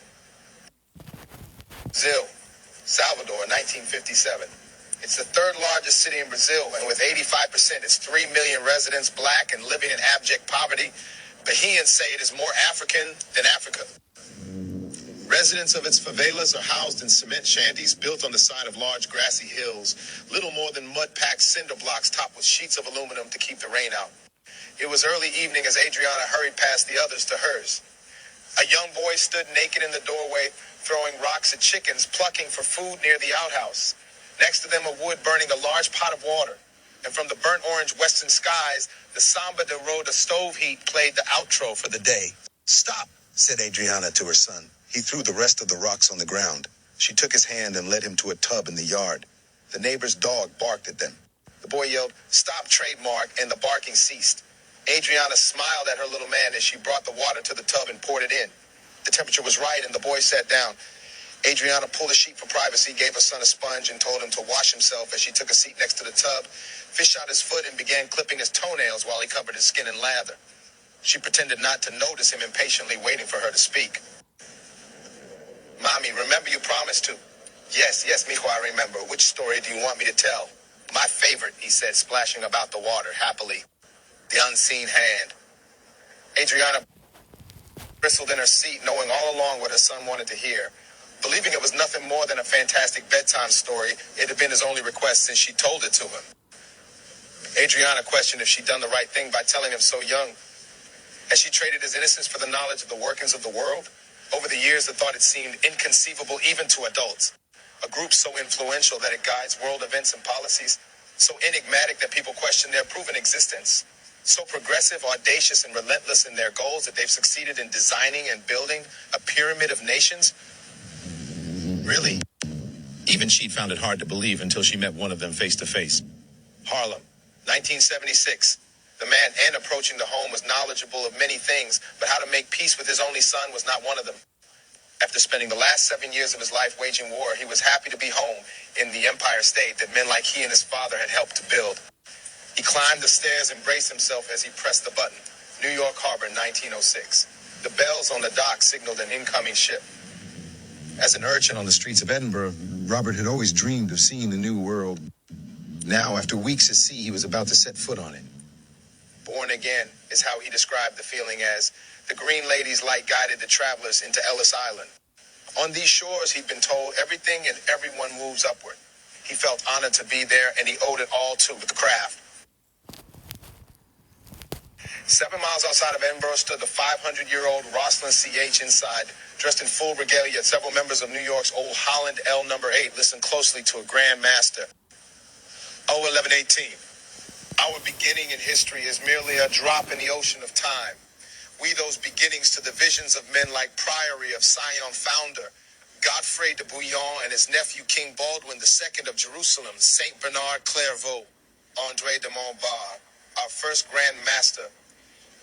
Brazil, Salvador, 1957. It's the third largest city in Brazil, and with 85%, it's 3 million residents, black and living in abject poverty. Bahians say it is more African than Africa. Residents of its favelas are housed in cement shanties built on the side of large grassy hills, little more than mud-packed cinder blocks topped with sheets of aluminum to keep the rain out. It was early evening as Adriana hurried past the others to hers. A young boy stood naked in the doorway, throwing rocks at chickens, plucking for food near the outhouse. Next to them, a wood burning a large pot of water. And from the burnt orange western skies, the Samba de Roda stove heat played the outro for the day. Stop, said Adriana to her son. He threw the rest of the rocks on the ground. She took his hand and led him to a tub in the yard. The neighbor's dog barked at them. The boy yelled, stop, trademark, and the barking ceased. Adriana smiled at her little man as she brought the water to the tub and poured it in. The temperature was right and the boy sat down. Adriana pulled a sheet for privacy, gave her son a sponge, and told him to wash himself as she took a seat next to the tub, fished out his foot, and began clipping his toenails while he covered his skin in lather. She pretended not to notice him, impatiently waiting for her to speak. Mommy, remember you promised to? Yes, mijo, I remember. Which story do you want me to tell? My favorite, he said, splashing about the water happily. The unseen hand. Adriana bristled in her seat, knowing all along what her son wanted to hear. Believing it was nothing more than a fantastic bedtime story, it had been his only request since she told it to him. Adriana questioned if she'd done the right thing by telling him so young. Had she traded his innocence for the knowledge of the workings of the world? Over the years, the thought had seemed inconceivable even to adults. A group so influential that it guides world events and policies, so enigmatic that people question their proven existence, so progressive, audacious, and relentless in their goals that they've succeeded in designing and building a pyramid of nations? Really? Even she'd found it hard to believe until she met one of them face to face. Harlem, 1976. The man N approaching the home was knowledgeable of many things, but how to make peace with his only son was not one of them. After spending the last 7 years of his life waging war, he was happy to be home in the Empire State that men like he and his father had helped to build. He climbed the stairs and braced himself as he pressed the button. New York Harbor, 1906. The bells on the dock signaled an incoming ship. As an urchin on the streets of Edinburgh, Robert had always dreamed of seeing the new world. Now, after weeks at sea, he was about to set foot on it. Born again is how he described the feeling as the Green Lady's light guided the travelers into Ellis Island. On these shores, he'd been told everything and everyone moves upward. He felt honored to be there, and he owed it all to the craft. 7 miles outside of Edinburgh stood the 500-year-old Rosslyn C.H. inside. Dressed in full regalia, several members of New York's Old Holland L No. 8 listened closely to a Grand Master. 1118. Our beginning in history is merely a drop in the ocean of time. We those beginnings to the visions of men like Priory of Sion founder, Godfrey de Bouillon and his nephew King Baldwin II of Jerusalem, Saint Bernard Clairvaux, André de Montbard, our first Grand Master,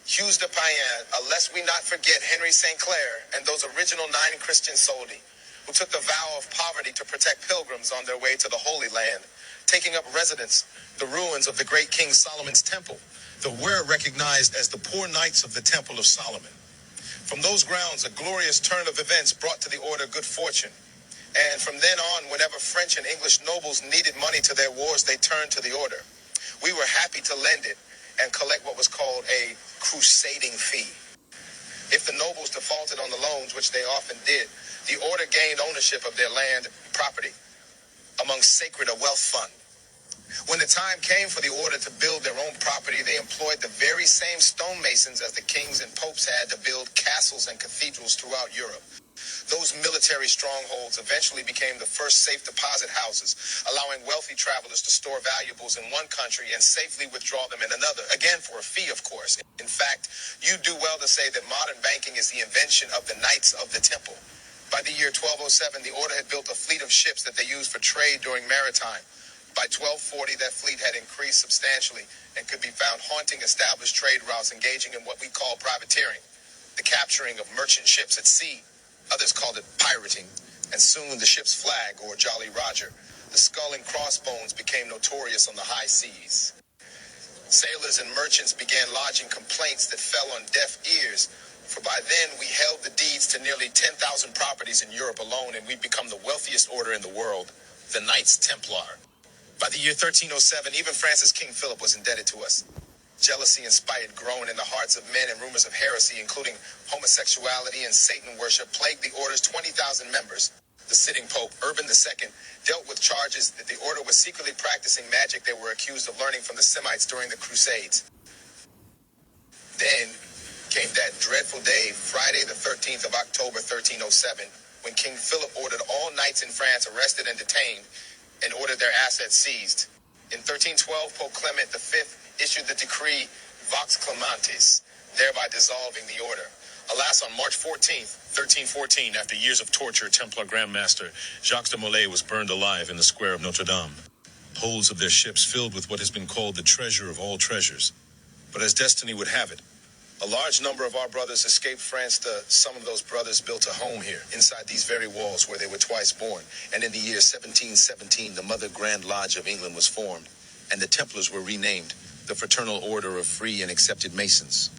Hughes de Payen, lest we not forget Henry St. Clair and those original 9 Christian soldi, who took the vow of poverty to protect pilgrims on their way to the Holy Land, taking up residence, the ruins of the great King Solomon's temple, that were recognized as the poor knights of the Temple of Solomon. From those grounds, a glorious turn of events brought to the order good fortune. And from then on, whenever French and English nobles needed money to their wars, they turned to the order. We were happy to lend it and collect what was called a crusading fee. If the nobles defaulted on the loans, which they often did, the order gained ownership of their land property among sacred a wealth fund. When the time came for the order to build their own property, they employed the very same stonemasons as the kings and popes had to build castles and cathedrals throughout Europe. Those military strongholds eventually became the first safe deposit houses, allowing wealthy travelers to store valuables in one country and safely withdraw them in another, again for a fee, of course. In fact, you do well to say that modern banking is the invention of the Knights of the Temple. By the year 1207, the order had built a fleet of ships that they used for trade during maritime. By 1240, that fleet had increased substantially and could be found haunting established trade routes, engaging in what we call privateering, the capturing of merchant ships at sea. Others called it pirating, and soon the ship's flag, or Jolly Roger, the skull and crossbones, became notorious on the high seas. Sailors and merchants began lodging complaints that fell on deaf ears, for by then we held the deeds to nearly 10,000 properties in Europe alone, and we'd become the wealthiest order in the world, the Knights Templar. By the year 1307, even Francis King Philip was indebted to us. Jealousy and spite had grown in the hearts of men, and rumors of heresy, including homosexuality and Satan worship, plagued the order's 20,000 members. The sitting Pope, Urban II, dealt with charges that the order was secretly practicing magic they were accused of learning from the Semites during the Crusades. Then came that dreadful day, Friday the 13th of October 1307, when King Philip ordered all knights in France arrested and detained and ordered their assets seized. In 1312, Pope Clement V issued the decree Vox Clementis, thereby dissolving the order. Alas, on March 14th, 1314, after years of torture, Templar Grand Master Jacques de Molay was burned alive in the square of Notre Dame. Holds of their ships filled with what has been called the treasure of all treasures. But as destiny would have it, a large number of our brothers escaped France. Some of those brothers built a home here, inside these very walls where they were twice born. And in the year 1717, the Mother Grand Lodge of England was formed, and the Templars were renamed the Fraternal Order of Free and Accepted Masons.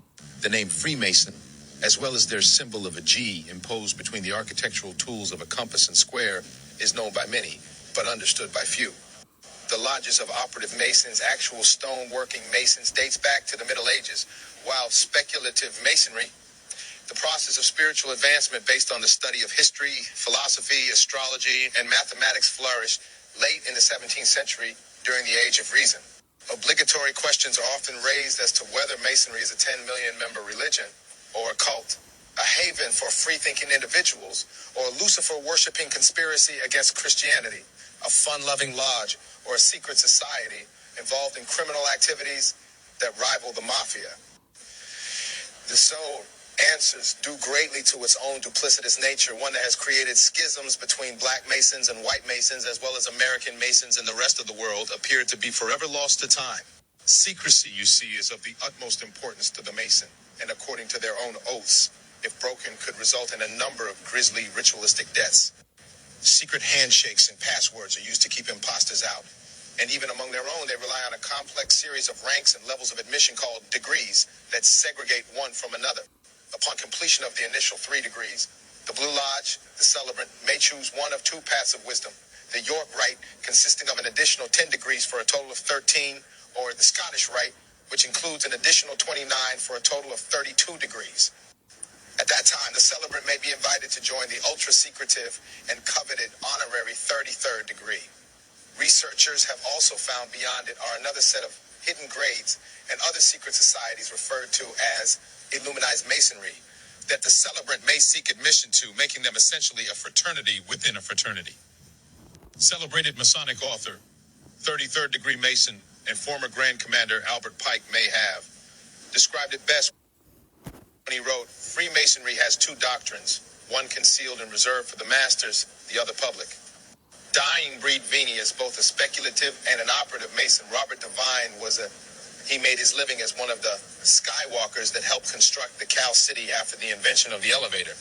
The name Freemason, as well as their symbol of a G imposed between the architectural tools of a compass and square, is known by many, but understood by few. The lodges of operative masons, actual stone-working masons, dates back to the Middle Ages, while speculative masonry, the process of spiritual advancement based on the study of history, philosophy, astrology, and mathematics flourished late in the 17th century during the Age of Reason. Obligatory questions are often raised as to whether masonry is a 10 million member religion or a cult. a haven for free-thinking individuals, or a Lucifer-worshipping conspiracy against Christianity, a fun-loving lodge, or a secret society involved in criminal activities that rival the mafia. The soul answers due greatly to its own duplicitous nature, one that has created schisms between black Masons and white Masons, as well as American Masons and the rest of the world, appeared to be forever lost to time. Secrecy, you see, is of the utmost importance to the Mason, and according to their own oaths, if broken, could result in a number of grisly ritualistic deaths. Secret handshakes and passwords are used to keep imposters out. And even among their own, they rely on a complex series of ranks and levels of admission called degrees that segregate one from another. Upon completion of the initial 3 degrees, the Blue Lodge, the celebrant, may choose one of 2 paths of wisdom. The York Rite, consisting of an additional 10 degrees for a total of 13, or the Scottish Rite, which includes an additional 29 for a total of 32 degrees. At that time, the celebrant may be invited to join the ultra-secretive and coveted honorary 33rd degree. Researchers have also found beyond it are another set of hidden grades and other secret societies referred to as Illuminized Masonry that the celebrant may seek admission to, making them essentially a fraternity within a fraternity. Celebrated Masonic author, 33rd degree Mason, and former Grand Commander Albert Pike may have described it best when he wrote, "Freemasonry has 2 doctrines, one concealed and reserved for the masters, the other public." Dying Breed Vini is both a speculative and an operative Mason. Robert Devine he made his living as one of the skywalkers that helped construct the Cal City after the invention of the elevator.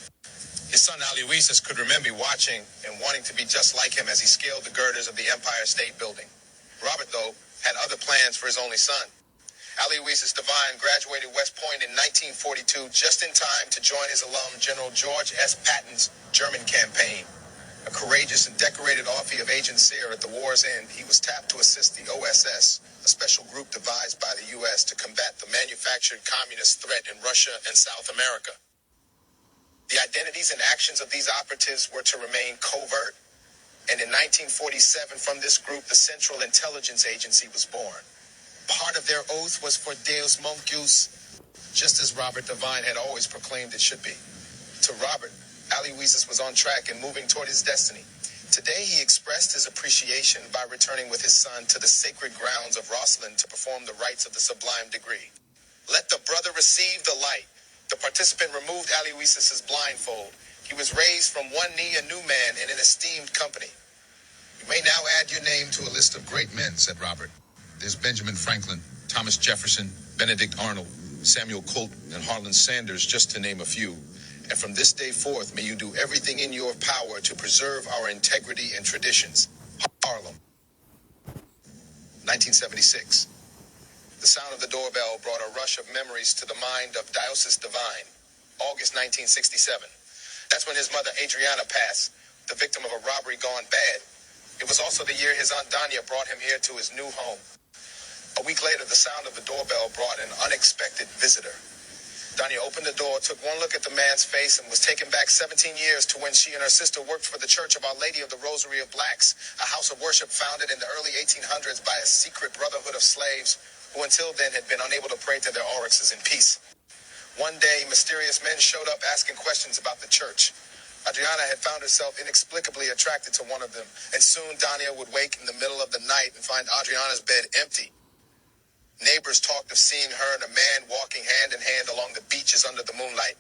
His son Aloysius could remember watching and wanting to be just like him as he scaled the girders of the Empire State Building. Robert, though, had other plans for his only son. Aloysius Devine graduated West Point in 1942, just in time to join his alum, General George S. Patton's German campaign. A courageous and decorated officer of Agent Sear at the war's end, he was tapped to assist the OSS, a special group devised by the U.S. to combat the manufactured communist threat in Russia and South America. The identities and actions of these operatives were to remain covert, and in 1947, from this group, the Central Intelligence Agency was born. Part of their oath was for Deus Mongus, just as Robert Devine had always proclaimed it should be. To Robert, Aloysius was on track and moving toward his destiny. Today, he expressed his appreciation by returning with his son to the sacred grounds of Rosslyn to perform the rites of the sublime degree. Let the brother receive the light. The participant removed Aloysius's blindfold. He was raised from one knee a new man in an esteemed company. "You may now add your name to a list of great men," said Robert. "There's Benjamin Franklin, Thomas Jefferson, Benedict Arnold, Samuel Colt, and Harlan Sanders, just to name a few. And from this day forth, may you do everything in your power to preserve our integrity and traditions." Harlem. 1976. The sound of the doorbell brought a rush of memories to the mind of Diosis Devine. August 1967. That's when his mother Adriana passed, the victim of a robbery gone bad. It was also the year his Aunt Danya brought him here to his new home. A week later, the sound of the doorbell brought an unexpected visitor. Danya opened the door, took one look at the man's face, and was taken back 17 years to when she and her sister worked for the Church of Our Lady of the Rosary of Blacks, a house of worship founded in the early 1800s by a secret brotherhood of slaves who until then had been unable to pray to their oryxes in peace. One day, mysterious men showed up asking questions about the church. Adriana had found herself inexplicably attracted to one of them, and soon Danya would wake in the middle of the night and find Adriana's bed empty. Neighbors talked of seeing her and a man walking hand in hand along the beaches under the moonlight.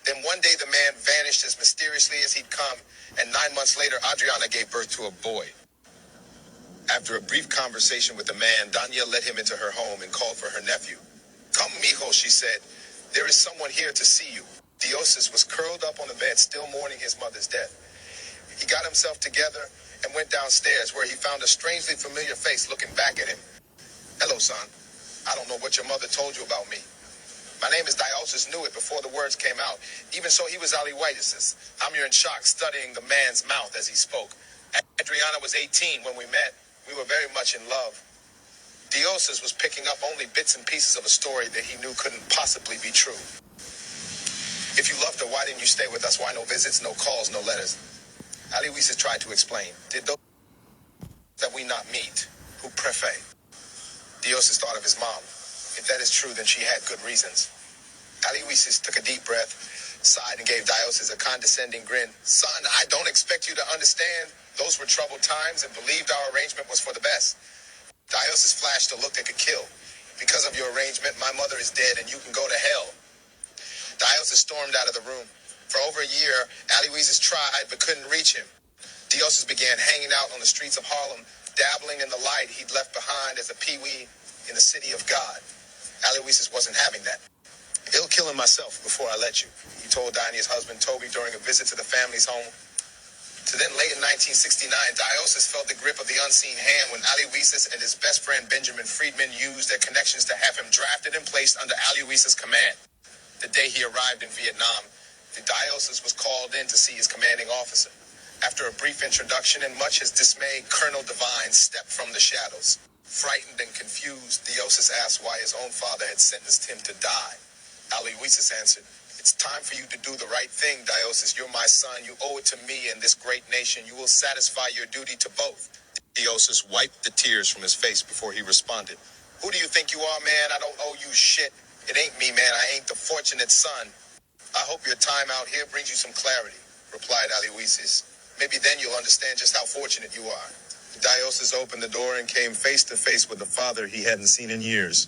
Then one day the man vanished as mysteriously as he'd come, and 9 months later Adriana gave birth to a boy. After a brief conversation with the man, Danya led him into her home and called for her nephew. "Come, mijo," she said. "There is someone here to see you." Diosis was curled up on the bed, still mourning his mother's death. He got himself together and went downstairs, where he found a strangely familiar face looking back at him. "Hello, son. I don't know what your mother told you about me." "My name is Diosis," knew it before the words came out. Even so, he was Aloysius. I'm here in shock, studying the man's mouth as he spoke. Adriana was 18 when we met. We were very much in love. Diosis was picking up only bits and pieces of a story that he knew couldn't possibly be true. "If you loved her, why didn't you stay with us? Why no visits, no calls, no letters?" Aloysius tried to explain. "Did those that we not meet, who prefe?" Diosis thought of his mom. If that is true, then she had good reasons. Aloysius took a deep breath. sighed and gave Diosis a condescending grin. Son, I don't expect you to understand. Those were troubled times and believed our arrangement was for the best. Diosis flashed a look that could kill. Because of your arrangement, my mother is dead and you can go to hell. Diosis stormed out of the room. For over a year, Aloysius tried but couldn't reach him. Diosis began hanging out on the streets of Harlem, dabbling in the light he'd left behind as a peewee in the city of God. Aloysius wasn't having that. I'll kill him myself before I let you, he told Dinah's husband Toby during a visit to the family's home. To then late in 1969, Diosis felt the grip of the unseen hand when Aloysius and his best friend Benjamin Friedman used their connections to have him drafted and placed under Aloysius' command. The day he arrived in Vietnam, the Diosis was called in to see his commanding officer. After a brief introduction and much his dismay, Colonel Devine stepped from the shadows. Frightened and confused, Diosis asked why his own father had sentenced him to die. Aloysius answered, "It's time for you to do the right thing, Diosis. You're my son. You owe it to me and this great nation. You will satisfy your duty to both." Diosis wiped the tears from his face before he responded. "Who do you think you are, man? I don't owe you shit. It ain't me, man. I ain't the fortunate son." "I hope your time out here brings you some clarity," replied Aloysius. "Maybe then you'll understand just how fortunate you are." Diosis opened the door and came face to face with the father he hadn't seen in years.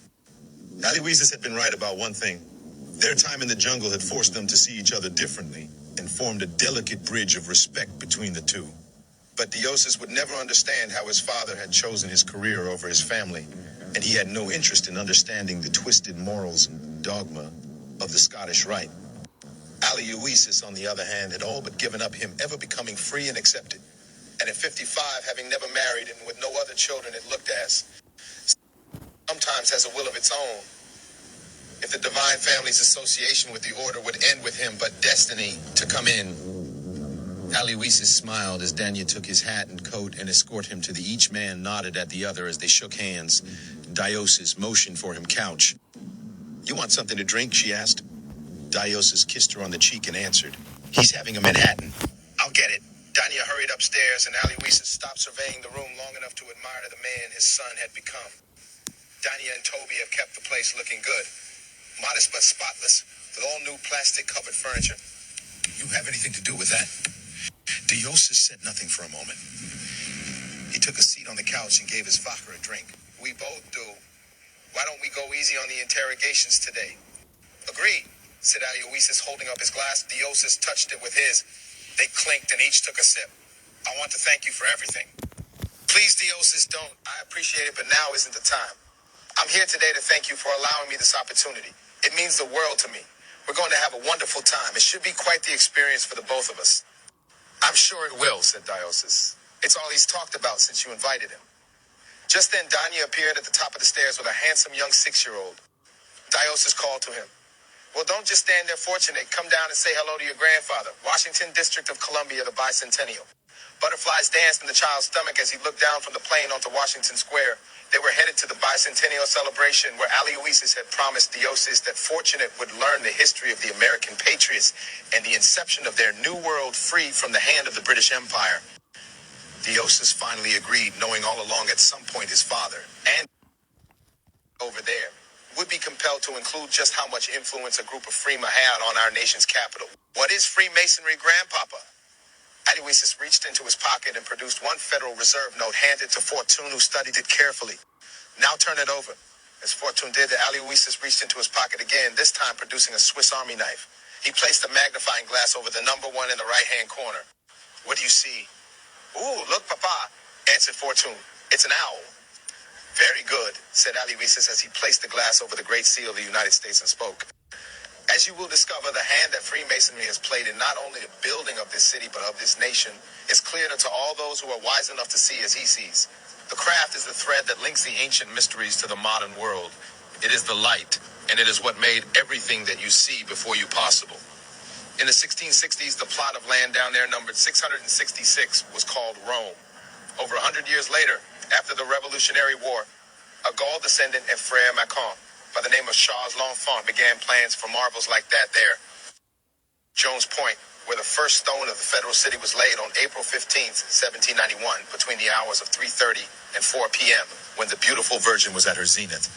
Aloysius had been right about one thing. Their time in the jungle had forced them to see each other differently and formed a delicate bridge of respect between the two. But Diosis would never understand how his father had chosen his career over his family, and he had no interest in understanding the twisted morals and dogma of the Scottish Rite. Aloysius, on the other hand, had all but given up him ever becoming free and accepted. And at 55, having never married and with no other children, it looked as sometimes has a will of its own. If the divine family's association with the order would end with him, but destiny to come in. Aloysius smiled as Danya took his hat and coat and escorted him to the each man nodded at the other as they shook hands. Diosis motioned for him couch. "You want something to drink?" she asked. Diosis kissed her on the cheek and answered, "He's having a Manhattan." "I'll get it." Danya hurried upstairs and Aloysius stopped surveying the room long enough to admire the man his son had become. Danya and Toby have kept the place looking good. Modest but spotless, with all new plastic-covered furniture. "You have anything to do with that?" Diosis said nothing for a moment. He took a seat on the couch and gave his vodka a drink. "We both do. Why don't we go easy on the interrogations today?" "Agreed," said Aloysius, holding up his glass. Diosis touched it with his. They clinked and each took a sip. "I want to thank you for everything." "Please, Diosis, don't. I appreciate it, but now isn't the time. I'm here today to thank you for allowing me this opportunity. It means the world to me. We're going to have a wonderful time. It should be quite the experience for the both of us." "I'm sure it will," said Diosis. "It's all he's talked about since you invited him." Just then, Danya appeared at the top of the stairs with a handsome young 6-year-old. Diosis called to him. "Well, don't just stand there fortunate. Come down and say hello to your grandfather, Washington District of Columbia, the bicentennial." Butterflies danced in the child's stomach as he looked down from the plane onto Washington Square. They were headed to the bicentennial celebration where Aloysius had promised Diosis that Fortunate would learn the history of the American patriots and the inception of their new world free from the hand of the British Empire. Diosis finally agreed, knowing all along at some point his father, and over there, would be compelled to include just how much influence a group of Freema had on our nation's capital. "What is Freemasonry, Grandpapa?" Aloysius reached into his pocket and produced one Federal Reserve note handed to Fortune, who studied it carefully. "Now turn it over." As Fortune did, Aloysius reached into his pocket again, this time producing a Swiss Army knife. He placed a magnifying glass over the number 1 in the right-hand corner. "What do you see?" "Ooh, look, Papa," answered Fortune. "It's an owl." "Very good," said Aloysius as he placed the glass over the Great Seal of the United States and spoke. "As you will discover, the hand that Freemasonry has played in not only the building of this city but of this nation is clear to all those who are wise enough to see as he sees. The craft is the thread that links the ancient mysteries to the modern world. It is the light, and it is what made everything that you see before you possible. In the 1660s, the plot of land down there numbered 666 was called Rome. Over 100 years later, after the Revolutionary War, a Gaul descendant and Frere Macon by the name of Charles L'Enfant began plans for marvels like that there. Jones Point, where the first stone of the federal city was laid on April 15th, 1791, between the hours of 3:30 and 4 p.m., when the beautiful Virgin was at her zenith.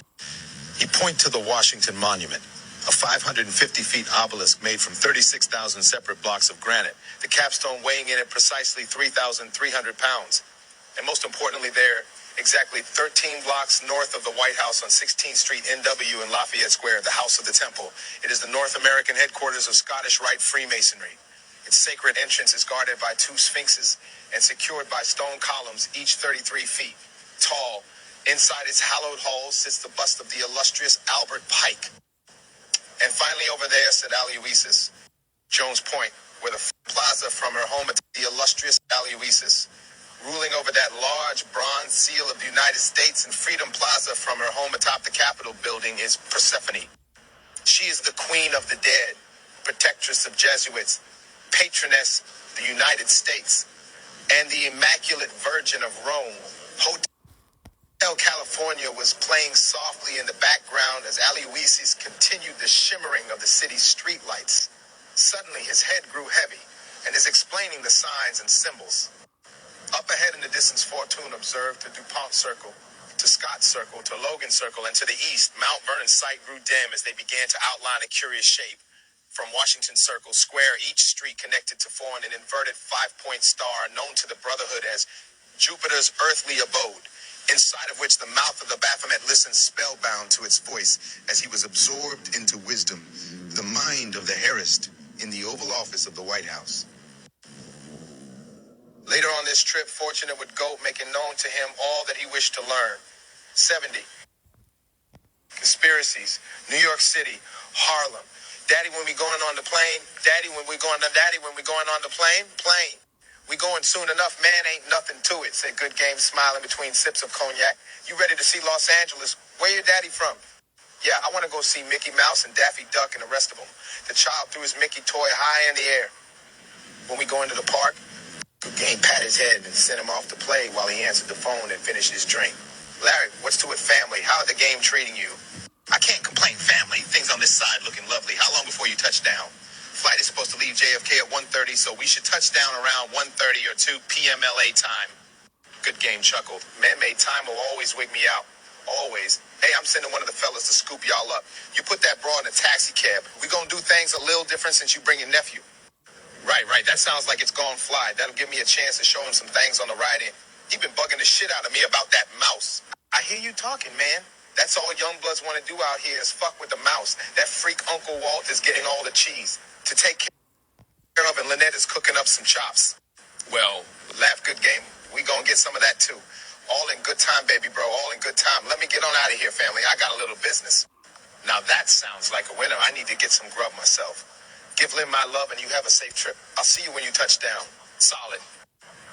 He pointed to the Washington Monument, a 550 feet obelisk made from 36,000 separate blocks of granite, the capstone weighing in at precisely 3,300 pounds. And most importantly, there, exactly 13 blocks north of the White House on 16th Street NW in Lafayette Square, the House of the Temple. It is the North American headquarters of Scottish Rite Freemasonry. Its sacred entrance is guarded by two sphinxes and secured by stone columns, each 33 feet tall. Inside its hallowed halls sits the bust of the illustrious Albert Pike. And finally over there sat Aloysius, Jones Point, where the plaza from her home at the illustrious Aloysius. Ruling over that large bronze seal of the United States and Freedom Plaza from her home atop the Capitol building is Persephone. She is the queen of the dead, protectress of Jesuits, patroness of the United States, and the Immaculate Virgin of Rome. Hotel California was playing softly in the background as Aloysius continued the shimmering of the city's streetlights. Suddenly his head grew heavy and is explaining the signs and symbols. Up ahead in the distance, Fortune observed to DuPont Circle, to Scott Circle, to Logan Circle, and to the east, Mount Vernon's sight grew dim as they began to outline a curious shape. From Washington Circle Square, each street connected to form an inverted five-point star known to the Brotherhood as Jupiter's earthly abode, inside of which the mouth of the Baphomet listened spellbound to its voice as he was absorbed into wisdom, the mind of the Herist in the Oval Office of the White House. Later on this trip, Fortunate would go, making known to him all that he wished to learn. 70. Conspiracies. New York City. Harlem. Daddy, when we going on the plane? Daddy, when we going on the plane? Plane. We going soon enough, man, ain't nothing to it, said Good Game, smiling between sips of cognac. You ready to see Los Angeles? Where your daddy from? Yeah, I want to go see Mickey Mouse and Daffy Duck and the rest of them. The child threw his Mickey toy high in the air. When we go into the park, Good Game pat his head and sent him off to play while he answered the phone and finished his drink. Larry, what's to it, family? How are the game treating you? I can't complain, family. Things on this side looking lovely. How long before you touch down? Flight is supposed to leave JFK at 1:30, so we should touch down around 1:30 or 2 p.m. LA time. Good Game chuckled. Man-made time will always wig me out. Always. Hey, I'm sending one of the fellas to scoop y'all up. You put that broad in a taxi cab. We gonna do things a little different since you bring your nephew. Right. That sounds like it's gone fly. That'll give me a chance to show him some things on the ride in. He been bugging the shit out of me about that mouse. I hear you talking, man. That's all young bloods want to do out here is fuck with the mouse. That freak Uncle Walt is getting all the cheese to take care of, and Lynette is cooking up some chops. Well, laugh, Good Game. We gonna get some of that too. All in good time, baby bro. All in good time. Let me get on out of here, family. I got a little business. Now that sounds like a winner. I need to get some grub myself. Give Lynn my love and you have a safe trip. I'll see you when you touch down. Solid.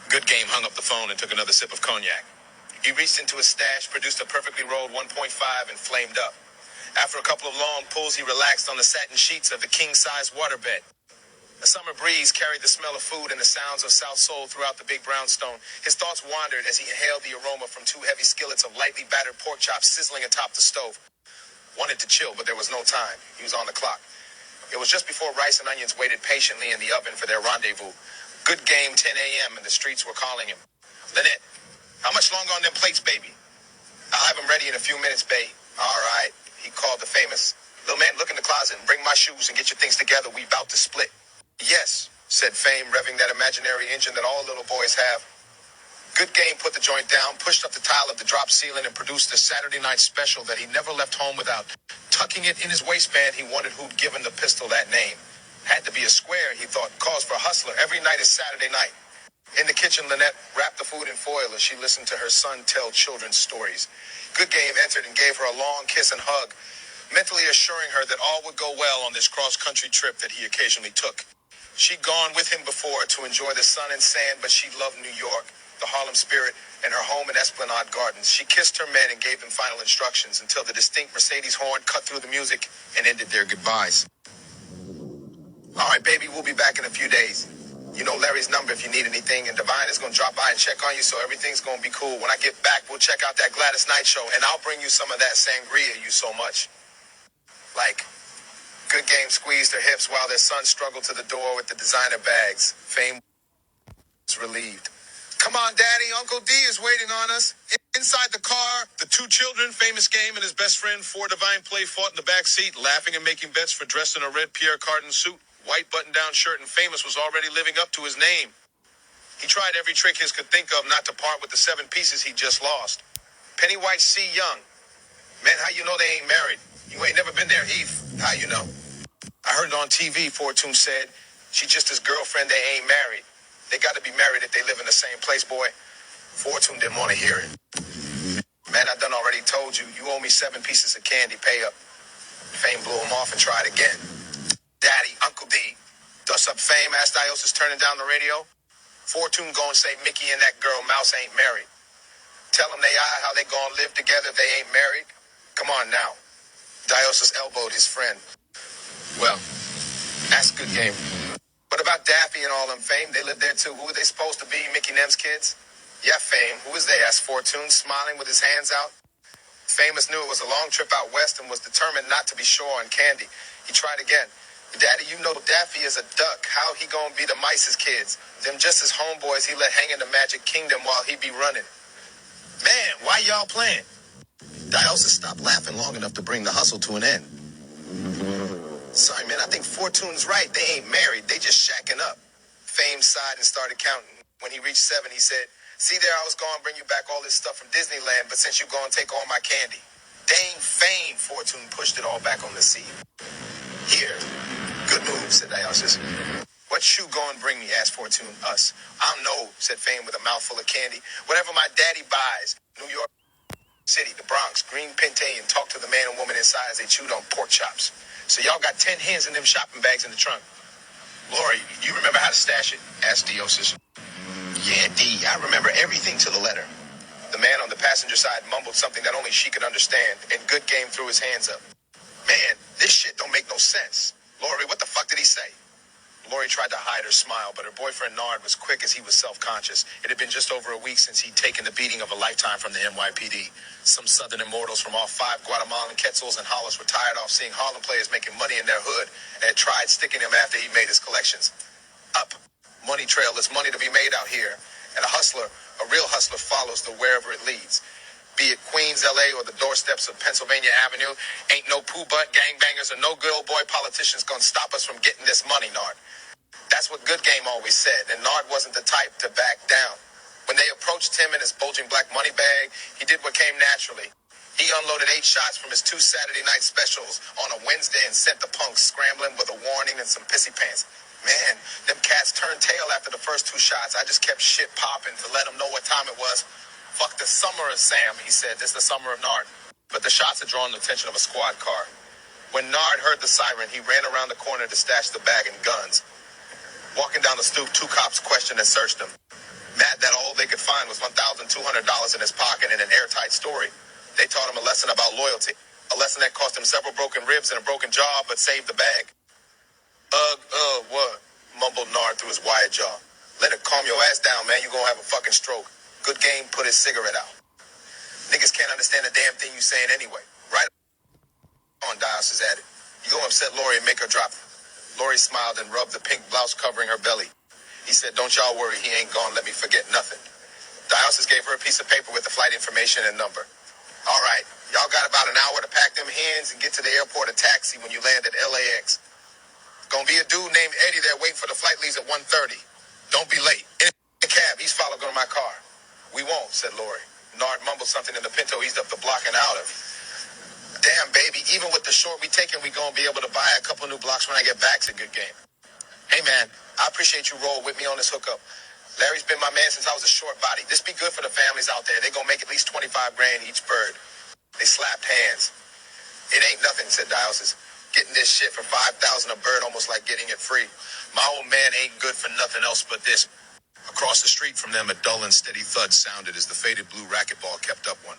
Good Game hung up the phone and took another sip of cognac. He reached into his stash, produced a perfectly rolled 1.5 and flamed up. After a couple of long pulls, he relaxed on the satin sheets of the king-size waterbed. A summer breeze carried the smell of food and the sounds of South Soul throughout the big brownstone. His thoughts wandered as he inhaled the aroma from two heavy skillets of lightly battered pork chops sizzling atop the stove. Wanted to chill, but there was no time. He was on the clock. It was just before rice and onions waited patiently in the oven for their rendezvous. Good Game, 10 a.m., and the streets were calling him. Lynette, how much longer on them plates, baby? I'll have them ready in a few minutes, babe. All right, he called the famous. Little man, look in the closet and bring my shoes and get your things together. We about to split. Yes, said Fame, revving that imaginary engine that all little boys have. Good Game put the joint down, pushed up the tile of the drop ceiling, and produced a Saturday night special that he never left home without. Tucking it in his waistband, he wondered who'd given the pistol that name. Had to be a square, he thought. Cause for hustler. Every night is Saturday night. In the kitchen, Lynette wrapped the food in foil as she listened to her son tell children's stories. Good Game entered and gave her a long kiss and hug, mentally assuring her that all would go well on this cross-country trip that he occasionally took. She'd gone with him before to enjoy the sun and sand, but she loved New York, the Harlem spirit, and her home in Esplanade Gardens. She kissed her men and gave them final instructions until the distinct Mercedes horn cut through the music and ended their goodbyes. All right, baby, we'll be back in a few days. You know Larry's number if you need anything, and Divine is going to drop by and check on you, so everything's going to be cool. When I get back, we'll check out that Gladys Knight show, and I'll bring you some of that sangria you so much like. Good Game squeezed her hips while their son struggled to the door with the designer bags. Fame was relieved. Come on, Daddy, Uncle D is waiting on us. Inside the car, the two children, Famous Game and his best friend, For Divine Play, fought in the back seat, laughing and making bets for dressed in a red Pierre Cardin suit, white button-down shirt, and Famous was already living up to his name. He tried every trick his could think of not to part with the 7 pieces he just lost. Penny White C. Young. Man, how you know they ain't married? You ain't never been there, Heath. How you know? I heard it on TV, Fortune said. She just his girlfriend, they ain't married. They got to be married if they live in the same place, boy. Fortune didn't want to hear it. Man, I done already told you. You owe me 7 pieces of candy. Pay up. Fame blew him off and tried again. Daddy, Uncle D. Dust up Fame, asked Diosis turning down the radio. Fortune gonna say Mickey and that girl Mouse ain't married. Tell them they are how they gonna live together if they ain't married. Come on now. Diosis elbowed his friend. Well, that's a good game. What about Daffy and all them, Fame? They live there too. Who are they supposed to be? Mickey and them's kids? Yeah, Fame. Who is they? Asked Fortune, smiling with his hands out. Famous knew it was a long trip out west and was determined not to be sure on candy. He tried again. Daddy, you know Daffy is a duck. How he gonna be the mice's kids? Them just his homeboys he let hang in the Magic Kingdom while he be running. Man, why y'all playing? Diosis stopped laughing long enough to bring the hustle to an end. Sorry, man, I think Fortune's right. They ain't married. They just shacking up. Fame sighed and started counting. When he reached 7, he said, see there, I was going to bring you back all this stuff from Disneyland, but since you going to take all my candy. Dang Fame, Fortune pushed it all back on the seat. Here. Good move, said Diosis. What shoe going to bring me, asked Fortune. Us. I don't know, said Fame with a mouthful of candy. Whatever my daddy buys. New York City, the Bronx, Green Pente, and talk to the man and woman inside as they chewed on pork chops. So y'all got 10 hens in them shopping bags in the trunk. Lori, you remember how to stash it? Asked Diosis. Yeah, D, I remember everything to the letter. The man on the passenger side mumbled something that only she could understand, and Good Game threw his hands up. Man, this shit don't make no sense. Lori, what the fuck did he say? Lori tried to hide her smile, but her boyfriend Nard was quick as he was self-conscious. It had been just over a week since he'd taken the beating of a lifetime from the NYPD. Some Southern immortals from all 5 Guatemalan Quetzals and Hollis were tired off seeing Harlem players making money in their hood and had tried sticking him after he made his collections. Up. Money trail, there's money to be made out here. And a real hustler follows the wherever it leads. Be it Queens, LA, or the doorsteps of Pennsylvania Avenue, ain't no poo-butt gangbangers or no good old boy politicians gonna stop us from getting this money, Nard. That's what Good Game always said, and Nard wasn't the type to back down. When they approached him in his bulging black money bag, he did what came naturally. He unloaded 8 shots from his 2 Saturday night specials on a Wednesday and sent the punks scrambling with a warning and some pissy pants. Man, them cats turned tail after the first 2 shots. I just kept shit popping to let them know what time it was. Fuck the summer of Sam, he said. This is the summer of Nard. But the shots had drawn the attention of a squad car. When Nard heard the siren, he ran around the corner to stash the bag and guns. Walking down the stoop, 2 cops questioned and searched him. Mad that all they could find was $1,200 in his pocket and an airtight story. They taught him a lesson about loyalty. A lesson that cost him several broken ribs and a broken jaw, but saved the bag. What? Mumbled Nard through his wide jaw. Let it calm your ass down, man. You gonna have a fucking stroke. Good Game put his cigarette out. Niggas can't understand a damn thing you saying anyway. Right on, Dios is at it. You go upset Lori and make her drop it. Lori smiled and rubbed the pink blouse covering her belly. He said, don't y'all worry, he ain't gonna let me forget nothing. Diosis gave her a piece of paper with the flight information and number. All right, y'all got about an hour to pack them hens and get to the airport a taxi when you land at LAX. Gonna be a dude named Eddie there waiting for the flight leaves at 1:30. Don't be late. In the cab, he's followed to my car. We won't, said Lori. Nard mumbled something and the Pinto eased up the block and out of. Damn, baby, even with the short we taking, we gonna be able to buy a couple new blocks when I get back. It's a Good Game. Hey, man, I appreciate you roll with me on this hookup. Larry's been my man since I was a short body. This be good for the families out there. They gonna make at least 25 grand each bird. They slapped hands. It ain't nothing, said Diosis. Getting this shit for $5,000 a bird, almost like getting it free. My old man ain't good for nothing else but this. Across the street from them, a dull and steady thud sounded as the faded blue racquetball kept up one.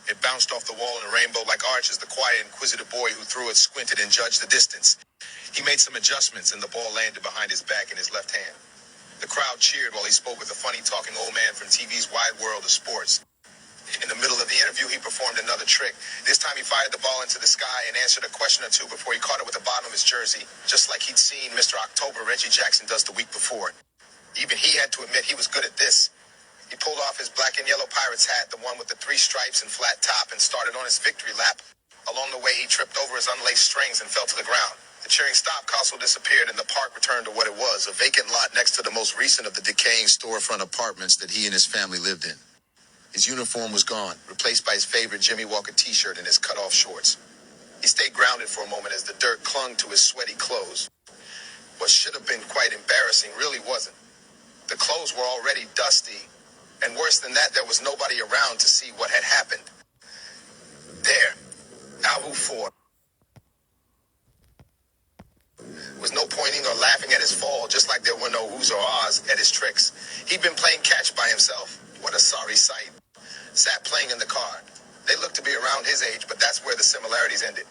It bounced off the wall in a rainbow like arches. The quiet, inquisitive boy who threw it squinted and judged the distance. He made some adjustments, and the ball landed behind his back in his left hand. The crowd cheered while he spoke with a funny-talking old man from TV's Wide World of Sports. In the middle of the interview, he performed another trick. This time he fired the ball into the sky and answered a question or two before he caught it with the bottom of his jersey, just like he'd seen Mr. October Reggie Jackson does the week before. Even he had to admit he was good at this. He pulled off his black and yellow pirate's hat, the one with the 3 stripes and flat top, and started on his victory lap. Along the way, he tripped over his unlaced strings and fell to the ground. The cheering stop also disappeared, and the park returned to what it was, a vacant lot next to the most recent of the decaying storefront apartments that he and his family lived in. His uniform was gone, replaced by his favorite Jimmy Walker t-shirt and his cut-off shorts. He stayed grounded for a moment as the dirt clung to his sweaty clothes. What should have been quite embarrassing really wasn't. The clothes were already dusty, and worse than that, there was nobody around to see what had happened. There, Abu Ford. Was no pointing or laughing at his fall, just like there were no oohs or ahs at his tricks. He'd been playing catch by himself. What a sorry sight. Sat playing in the car. They looked to be around his age, but that's where the similarities ended.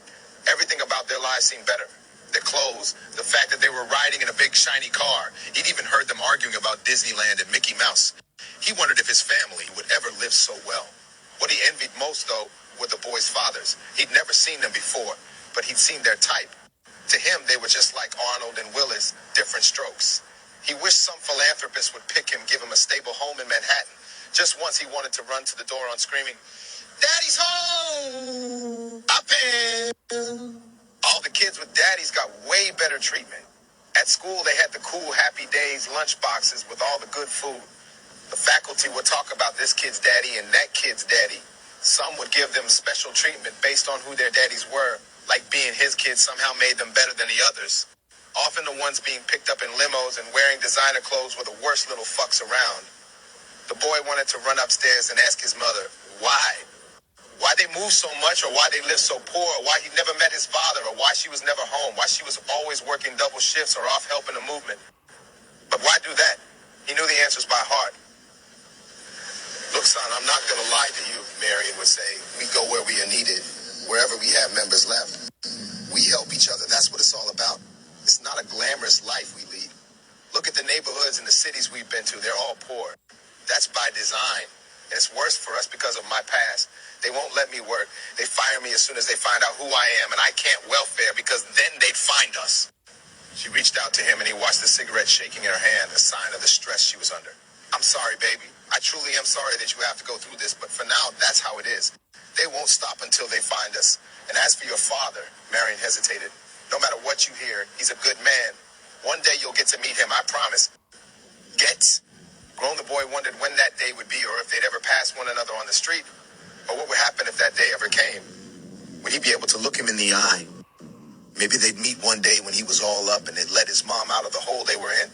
Everything about their lives seemed better. Their clothes, the fact that they were riding in a big shiny car. He'd even heard them arguing about Disneyland and Mickey Mouse. He wondered if his family would ever live so well. What he envied most, though, were the boys' fathers. He'd never seen them before, but he'd seen their type. To him, they were just like Arnold and Willis, different strokes. He wished some philanthropist would pick him, give him a stable home in Manhattan. Just once he wanted to run to the door on screaming, "Daddy's home! Up in!" All the kids with daddies got way better treatment. At school, they had the cool Happy Days lunch boxes with all the good food. The faculty would talk about this kid's daddy and that kid's daddy. Some would give them special treatment based on who their daddies were, like being his kids somehow made them better than the others. Often the ones being picked up in limos and wearing designer clothes were the worst little fucks around. The boy wanted to run upstairs and ask his mother, why? Why they moved so much, or why they lived so poor, or why he never met his father, or why she was never home, why she was always working double shifts or off helping the movement. But why do that? He knew the answers by heart. Look, son, I'm not going to lie to you, Marion would say. We go where we are needed, wherever we have members left. We help each other. That's what it's all about. It's not a glamorous life we lead. Look at the neighborhoods and the cities we've been to. They're all poor. That's by design. And it's worse for us because of my past. They won't let me work. They fire me as soon as they find out who I am, and I can't welfare because then they'd find us. She reached out to him, and he watched the cigarette shaking in her hand, a sign of the stress she was under. I'm sorry, baby. I truly am sorry that you have to go through this, but for now, that's how it is. They won't stop until they find us. And as for your father, Marion hesitated. No matter what you hear, he's a good man. One day you'll get to meet him, I promise. Get? Grown, the boy wondered when that day would be, or if they'd ever pass one another on the street, or what would happen if that day ever came. Would he be able to look him in the eye? Maybe they'd meet one day when he was all up and they'd let his mom out of the hole they were in.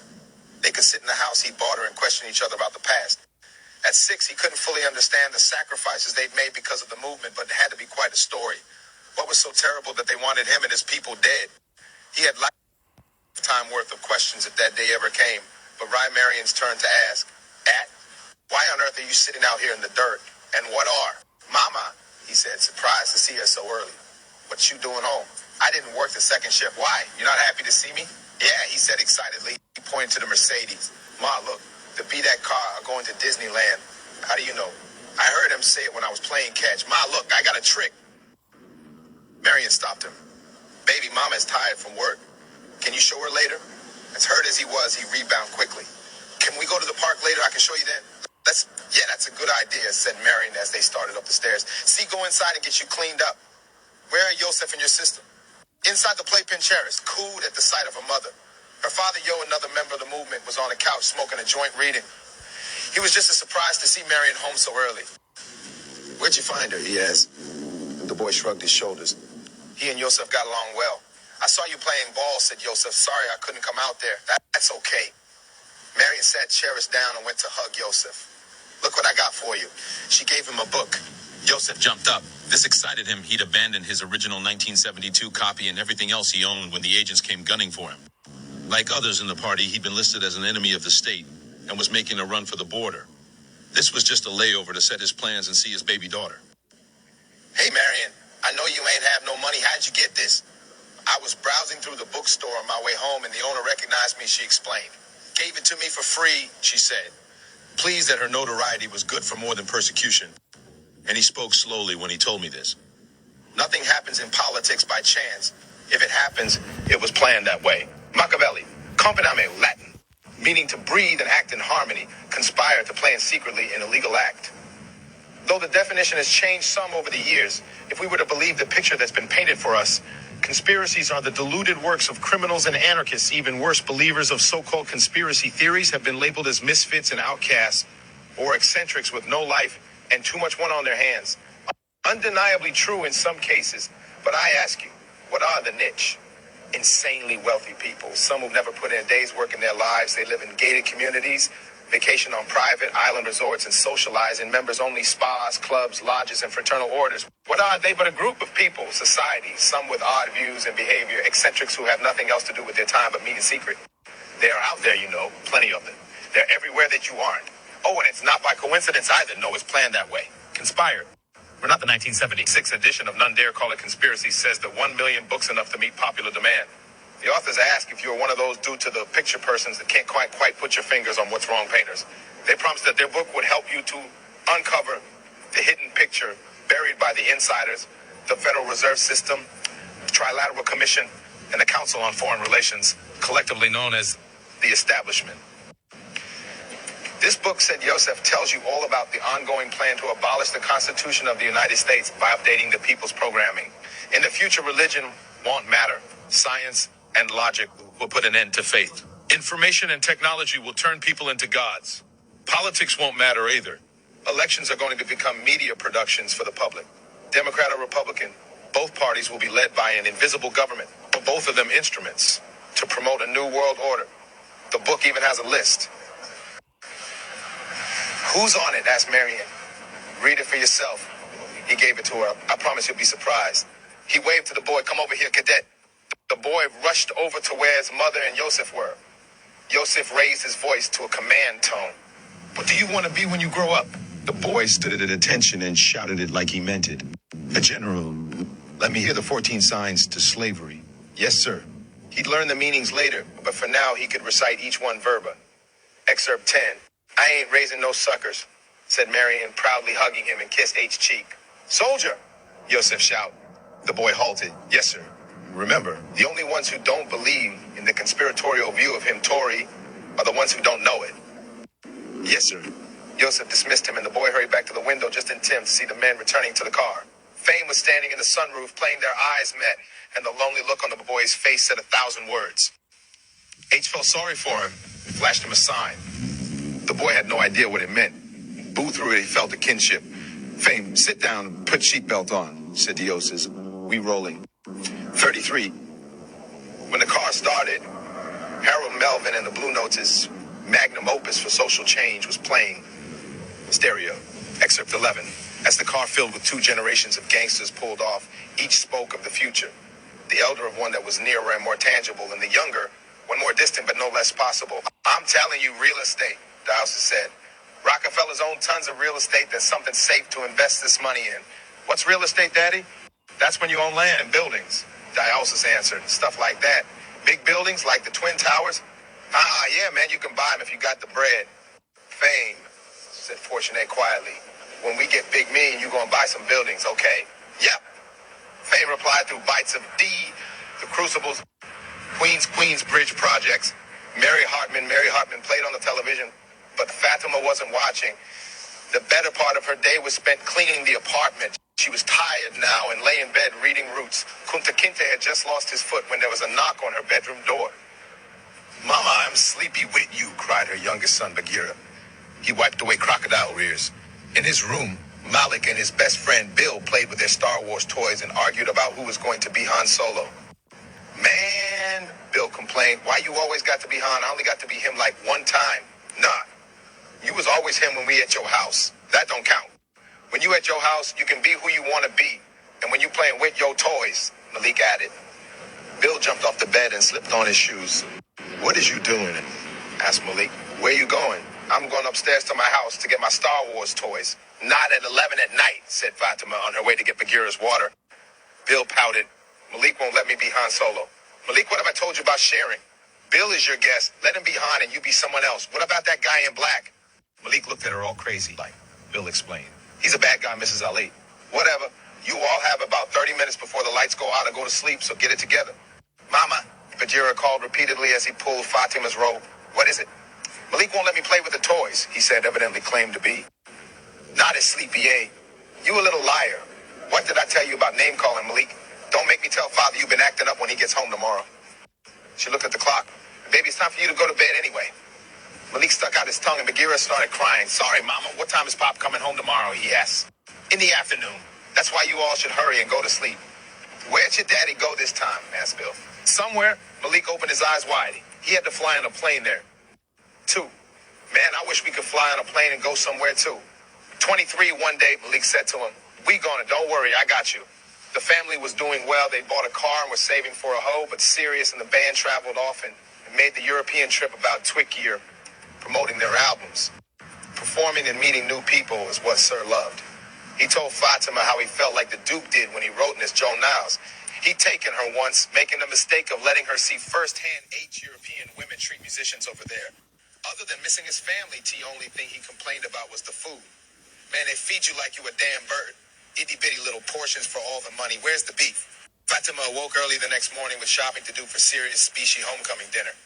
They could sit in the house he'd bought her and question each other about the past. At 6, he couldn't fully understand the sacrifices they'd made because of the movement, but it had to be quite a story. What was so terrible that they wanted him and his people dead? He had lifetime worth of questions if that day ever came, but Ryan Marion's turn to ask, why on earth are you sitting out here in the dirt? And what are? Mama, he said, surprised to see her so early. What you doing home? I didn't work the second shift. Why? You're not happy to see me? Yeah, he said excitedly. He pointed to the Mercedes. Ma, look, to be that car going to Disneyland. How do you know? I heard him say it when I was playing catch. Ma, look, I got a trick. Marion stopped him. Baby, Mama is tired from work. Can you show her later? As hurt as he was, he rebounded quickly. Can we go to the park later? I can show you then. That's a good idea, said Marion as they started up the stairs. See, go inside and get you cleaned up. Where are Yosef and your sister? Inside the playpen chairs, cooed at the sight of her mother. Her father, Yo, another member of the movement, was on the couch smoking a joint reading. He was just as surprised to see Marion home so early. Where'd you find her? He asked. The boy shrugged his shoulders. He and Yosef got along well. I saw you playing ball, said Yosef. Sorry I couldn't come out there. That's okay. Marion sat Cherish down and went to hug Yosef. Look what I got for you. She gave him a book. Yosef jumped up. This excited him. He'd abandoned his original 1972 copy and everything else he owned when the agents came gunning for him. Like others in the party, he'd been listed as an enemy of the state and was making a run for the border. This was just a layover to set his plans and see his baby daughter. Hey, Marion, I know you ain't have no money. How'd you get this? I was browsing through the bookstore on my way home, and the owner recognized me, she explained. Gave it to me for free, she said, pleased that her notoriety was good for more than persecution. And he spoke slowly when he told me this. Nothing happens in politics by chance. If it happens, it was planned that way. Makavelli, comprename Latin. meaning to breathe and act in harmony, conspire to plan secretly an illegal act. Though the definition has changed some over the years, if we were to believe the picture that's been painted for us, conspiracies are the deluded works of criminals and anarchists. Even worse, believers of so-called conspiracy theories have been labeled as misfits and outcasts, or eccentrics with no life and too much one on their hands. Undeniably true in some cases, but I ask you, what are the niche? Insanely wealthy people, some who've never put in a day's work in their lives. They live in gated communities, vacation on private island resorts, and socialize in members-only spas, clubs, lodges, and fraternal orders. What are they but a group of people, societies, some with odd views and behavior, eccentrics who have nothing else to do with their time but meet in secret? They are out there, you know, plenty of them. They're everywhere that you aren't. Oh, and it's not by coincidence either. No, it's planned that way. Conspired. We're not the 1976 edition of None Dare Call It Conspiracy says that 1 million books enough to meet popular demand. The authors ask if you're one of those due to the picture persons that can't quite put your fingers on what's wrong painters. They promised that their book would help you to uncover the hidden picture buried by the insiders, the Federal Reserve System, the Trilateral Commission, and the Council on Foreign Relations, collectively known as the establishment. This book, said Yosef, tells you all about the ongoing plan to abolish the Constitution of the United States by updating the people's programming. In the future, religion won't matter. Science and logic will put an end to faith. Information and technology will turn people into gods. Politics won't matter either. Elections are going to become media productions for the public. Democrat or Republican, both parties will be led by an invisible government, but both of them instruments to promote a new world order. The book even has a list. Who's on it? Asked Marion. Read it for yourself. He gave it to her. I promise you'll be surprised. He waved to the boy. Come over here, cadet. The boy rushed over to where his mother and Yosef were. Yosef raised his voice to a command tone. What do you want to be when you grow up? The boy stood at attention and shouted it like he meant it. A general. Let me hear the 14 signs to slavery. Yes, sir. He'd learn the meanings later, but for now he could recite each one verba. Excerpt 10. I ain't raising no suckers, said Marion, proudly hugging him and kissed H cheek. Soldier, Yosef shout. The boy halted. Yes, sir. Remember, the only ones who don't believe in the conspiratorial view of him, Tory, are the ones who don't know it. Yes, sir. Yosef dismissed him, and the boy hurried back to the window just in time to see the men returning to the car. Fame was standing in the sunroof, playing. Their eyes met, and the lonely look on the boy's face said 1,000 words. H felt sorry for him and flashed him a sign. The boy had no idea what it meant. Boo through it, he felt a kinship. Fame, sit down, put seatbelt on, said to Yosef. We rolling. 33. When the car started, Harold Melvin and the Blue Notes' his magnum opus for social change was playing. Stereo. Excerpt 11. As the car filled with two generations of gangsters pulled off, each spoke of the future. The elder of one that was nearer and more tangible, and the younger, one more distant but no less possible. I'm telling you, real estate, Dowser said. Rockefeller's owned tons of real estate. There's something safe to invest this money in. What's real estate, Daddy? That's when you own land and buildings, Diosis answered. Stuff like that. Big buildings like the Twin Towers? Yeah, man, you can buy them if you got the bread. Fame, said Fortuné quietly. When we get big, me and you gonna buy some buildings, okay? Yep. Fame replied through bites of D, the Crucibles, Queens Bridge projects. Mary Hartman played on the television, but Fatima wasn't watching. The better part of her day was spent cleaning the apartment. She was tired now and lay in bed reading Roots. Kunta Kinte had just lost his foot when there was a knock on her bedroom door. Mama, I'm sleepy with you, cried her youngest son, Bagheera. He wiped away crocodile rears. In his room, Malik and his best friend Bill played with their Star Wars toys and argued about who was going to be Han Solo. Man, Bill complained, why you always got to be Han? I only got to be him like one time. Nah, you was always him when we at your house. That don't count. When you at your house, you can be who you want to be. And when you playing with your toys, Malik added. Bill jumped off the bed and slipped on his shoes. What is you doing? Asked Malik. Where you going? I'm going upstairs to my house to get my Star Wars toys. Not at 11 at night, said Fatima on her way to get Bagheera's water. Bill pouted. Malik won't let me be Han Solo. Malik, what have I told you about sharing? Bill is your guest. Let him be Han and you be someone else. What about that guy in black? Malik looked at her all crazy like. Bill explained. He's a bad guy, Mrs. Ali. Whatever. You all have about 30 minutes before the lights go out and go to sleep, so get it together. Mama, Bagheera called repeatedly as he pulled Fatima's robe. What is it? Malik won't let me play with the toys, he said, evidently claimed to be. Not as Sleepy A. You a little liar. What did I tell you about name calling, Malik? Don't make me tell Father you've been acting up when he gets home tomorrow. She looked at the clock. Baby, it's time for you to go to bed anyway. Malik stuck out his tongue and Bagheera started crying. Sorry, Mama. What time is Pop coming home tomorrow? He asked. In the afternoon. That's why you all should hurry and go to sleep. Where'd your daddy go this time? Asked Bill. Somewhere. Malik opened his eyes wide. He had to fly on a plane there. 2. Man, I wish we could fly on a plane and go somewhere too. 23 one day, Malik said to him, we gonna, don't worry, I got you. The family was doing well. They bought a car and were saving for a hoe, but Sirius and the band traveled off and made the European trip about Twick year, promoting their albums. Performing and meeting new people is what Sir loved. He told Fatima how he felt like the Duke did when he wrote in his Joe Niles. He'd taken her once, making the mistake of letting her see firsthand 8 European women treat musicians over there. Other than missing his family, the only thing he complained about was the food. Man, they feed you like you a damn bird. Itty-bitty little portions for all the money. Where's the beef? Fatima awoke early the next morning with shopping to do for Sirius' species homecoming dinner.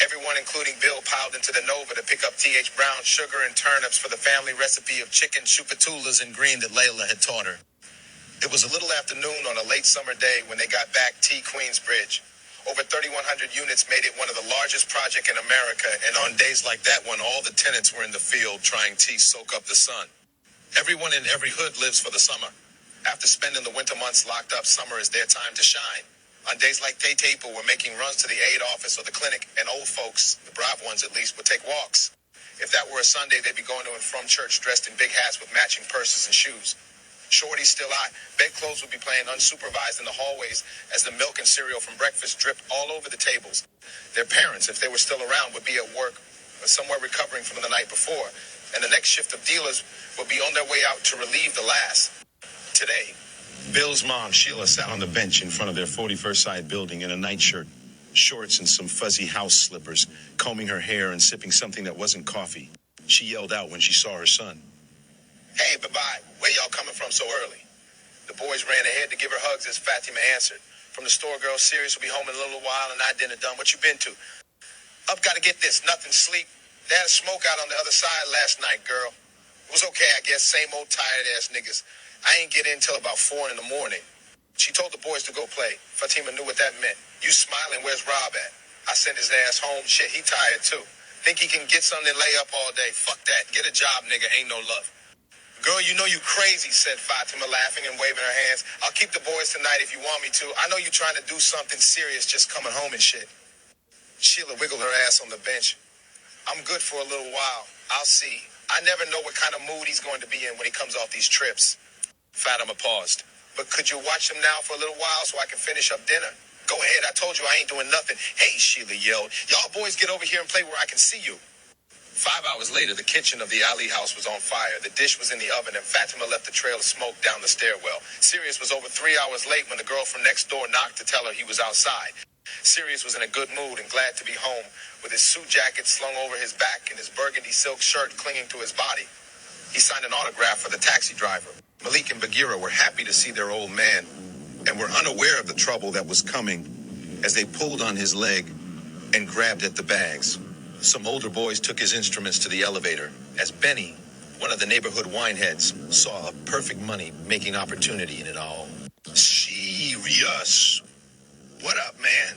Everyone, including Bill, piled into the Nova to pick up T.H. Brown sugar and turnips for the family recipe of chicken chupatulas and green that Layla had taught her. It was a little afternoon on a late summer day when they got back T. Queensbridge. Over 3,100 units made it one of the largest projects in America, and on days like that one, all the tenants were in the field trying to soak up the sun. Everyone in every hood lives for the summer. After spending the winter months locked up, summer is their time to shine. On days like they people were making runs to the aid office or the clinic, and old folks, the brave ones at least, would take walks. If that were a Sunday, they'd be going to and from church dressed in big hats with matching purses and shoes. Shorties still out. Bedclothes would be playing unsupervised in the hallways as the milk and cereal from breakfast dripped all over the tables. Their parents, if they were still around, would be at work or somewhere recovering from the night before, and the next shift of dealers would be on their way out to relieve the last. Today, Bill's mom, Sheila, sat on the bench in front of their 41st Side building in a nightshirt, shorts, and some fuzzy house slippers, combing her hair and sipping something that wasn't coffee. She yelled out when she saw her son. Hey, bye-bye. Where y'all coming from so early? The boys ran ahead to give her hugs as Fatima answered. From the store, girl, Sirius will be home in a little while and I dinner done. What you been to? Up, gotta get this. Nothing, sleep. They had a smoke out on the other side last night, girl. It was okay, I guess. Same old tired-ass niggas. I ain't get in till about 4 in the morning. She told the boys to go play. Fatima knew what that meant. You smiling, where's Rob at? I sent his ass home. Shit, he tired too. Think he can get something and lay up all day. Fuck that. Get a job, nigga. Ain't no love. Girl, you know you crazy, said Fatima, laughing and waving her hands. I'll keep the boys tonight if you want me to. I know you're trying to do something serious just coming home and shit. Sheila wiggled her ass on the bench. I'm good for a little while. I'll see. I never know what kind of mood he's going to be in when he comes off these trips. Fatima paused. But could you watch him now for a little while so I can finish up dinner? Go ahead, I told you I ain't doing nothing. Hey, Sheila yelled. Y'all boys get over here and play where I can see you. 5 hours later, the kitchen of the Ali house was on fire. The dish was in the oven, and Fatima left a trail of smoke down the stairwell. Sirius was over 3 hours late when the girl from next door knocked to tell her he was outside. Sirius was in a good mood and glad to be home, with his suit jacket slung over his back and his burgundy silk shirt clinging to his body. He signed an autograph for the taxi driver. Malik and Bagheera were happy to see their old man and were unaware of the trouble that was coming as they pulled on his leg and grabbed at the bags. Some older boys took his instruments to the elevator as Benny, one of the neighborhood wineheads, saw a perfect money-making opportunity in it all. Sirius. What up, man?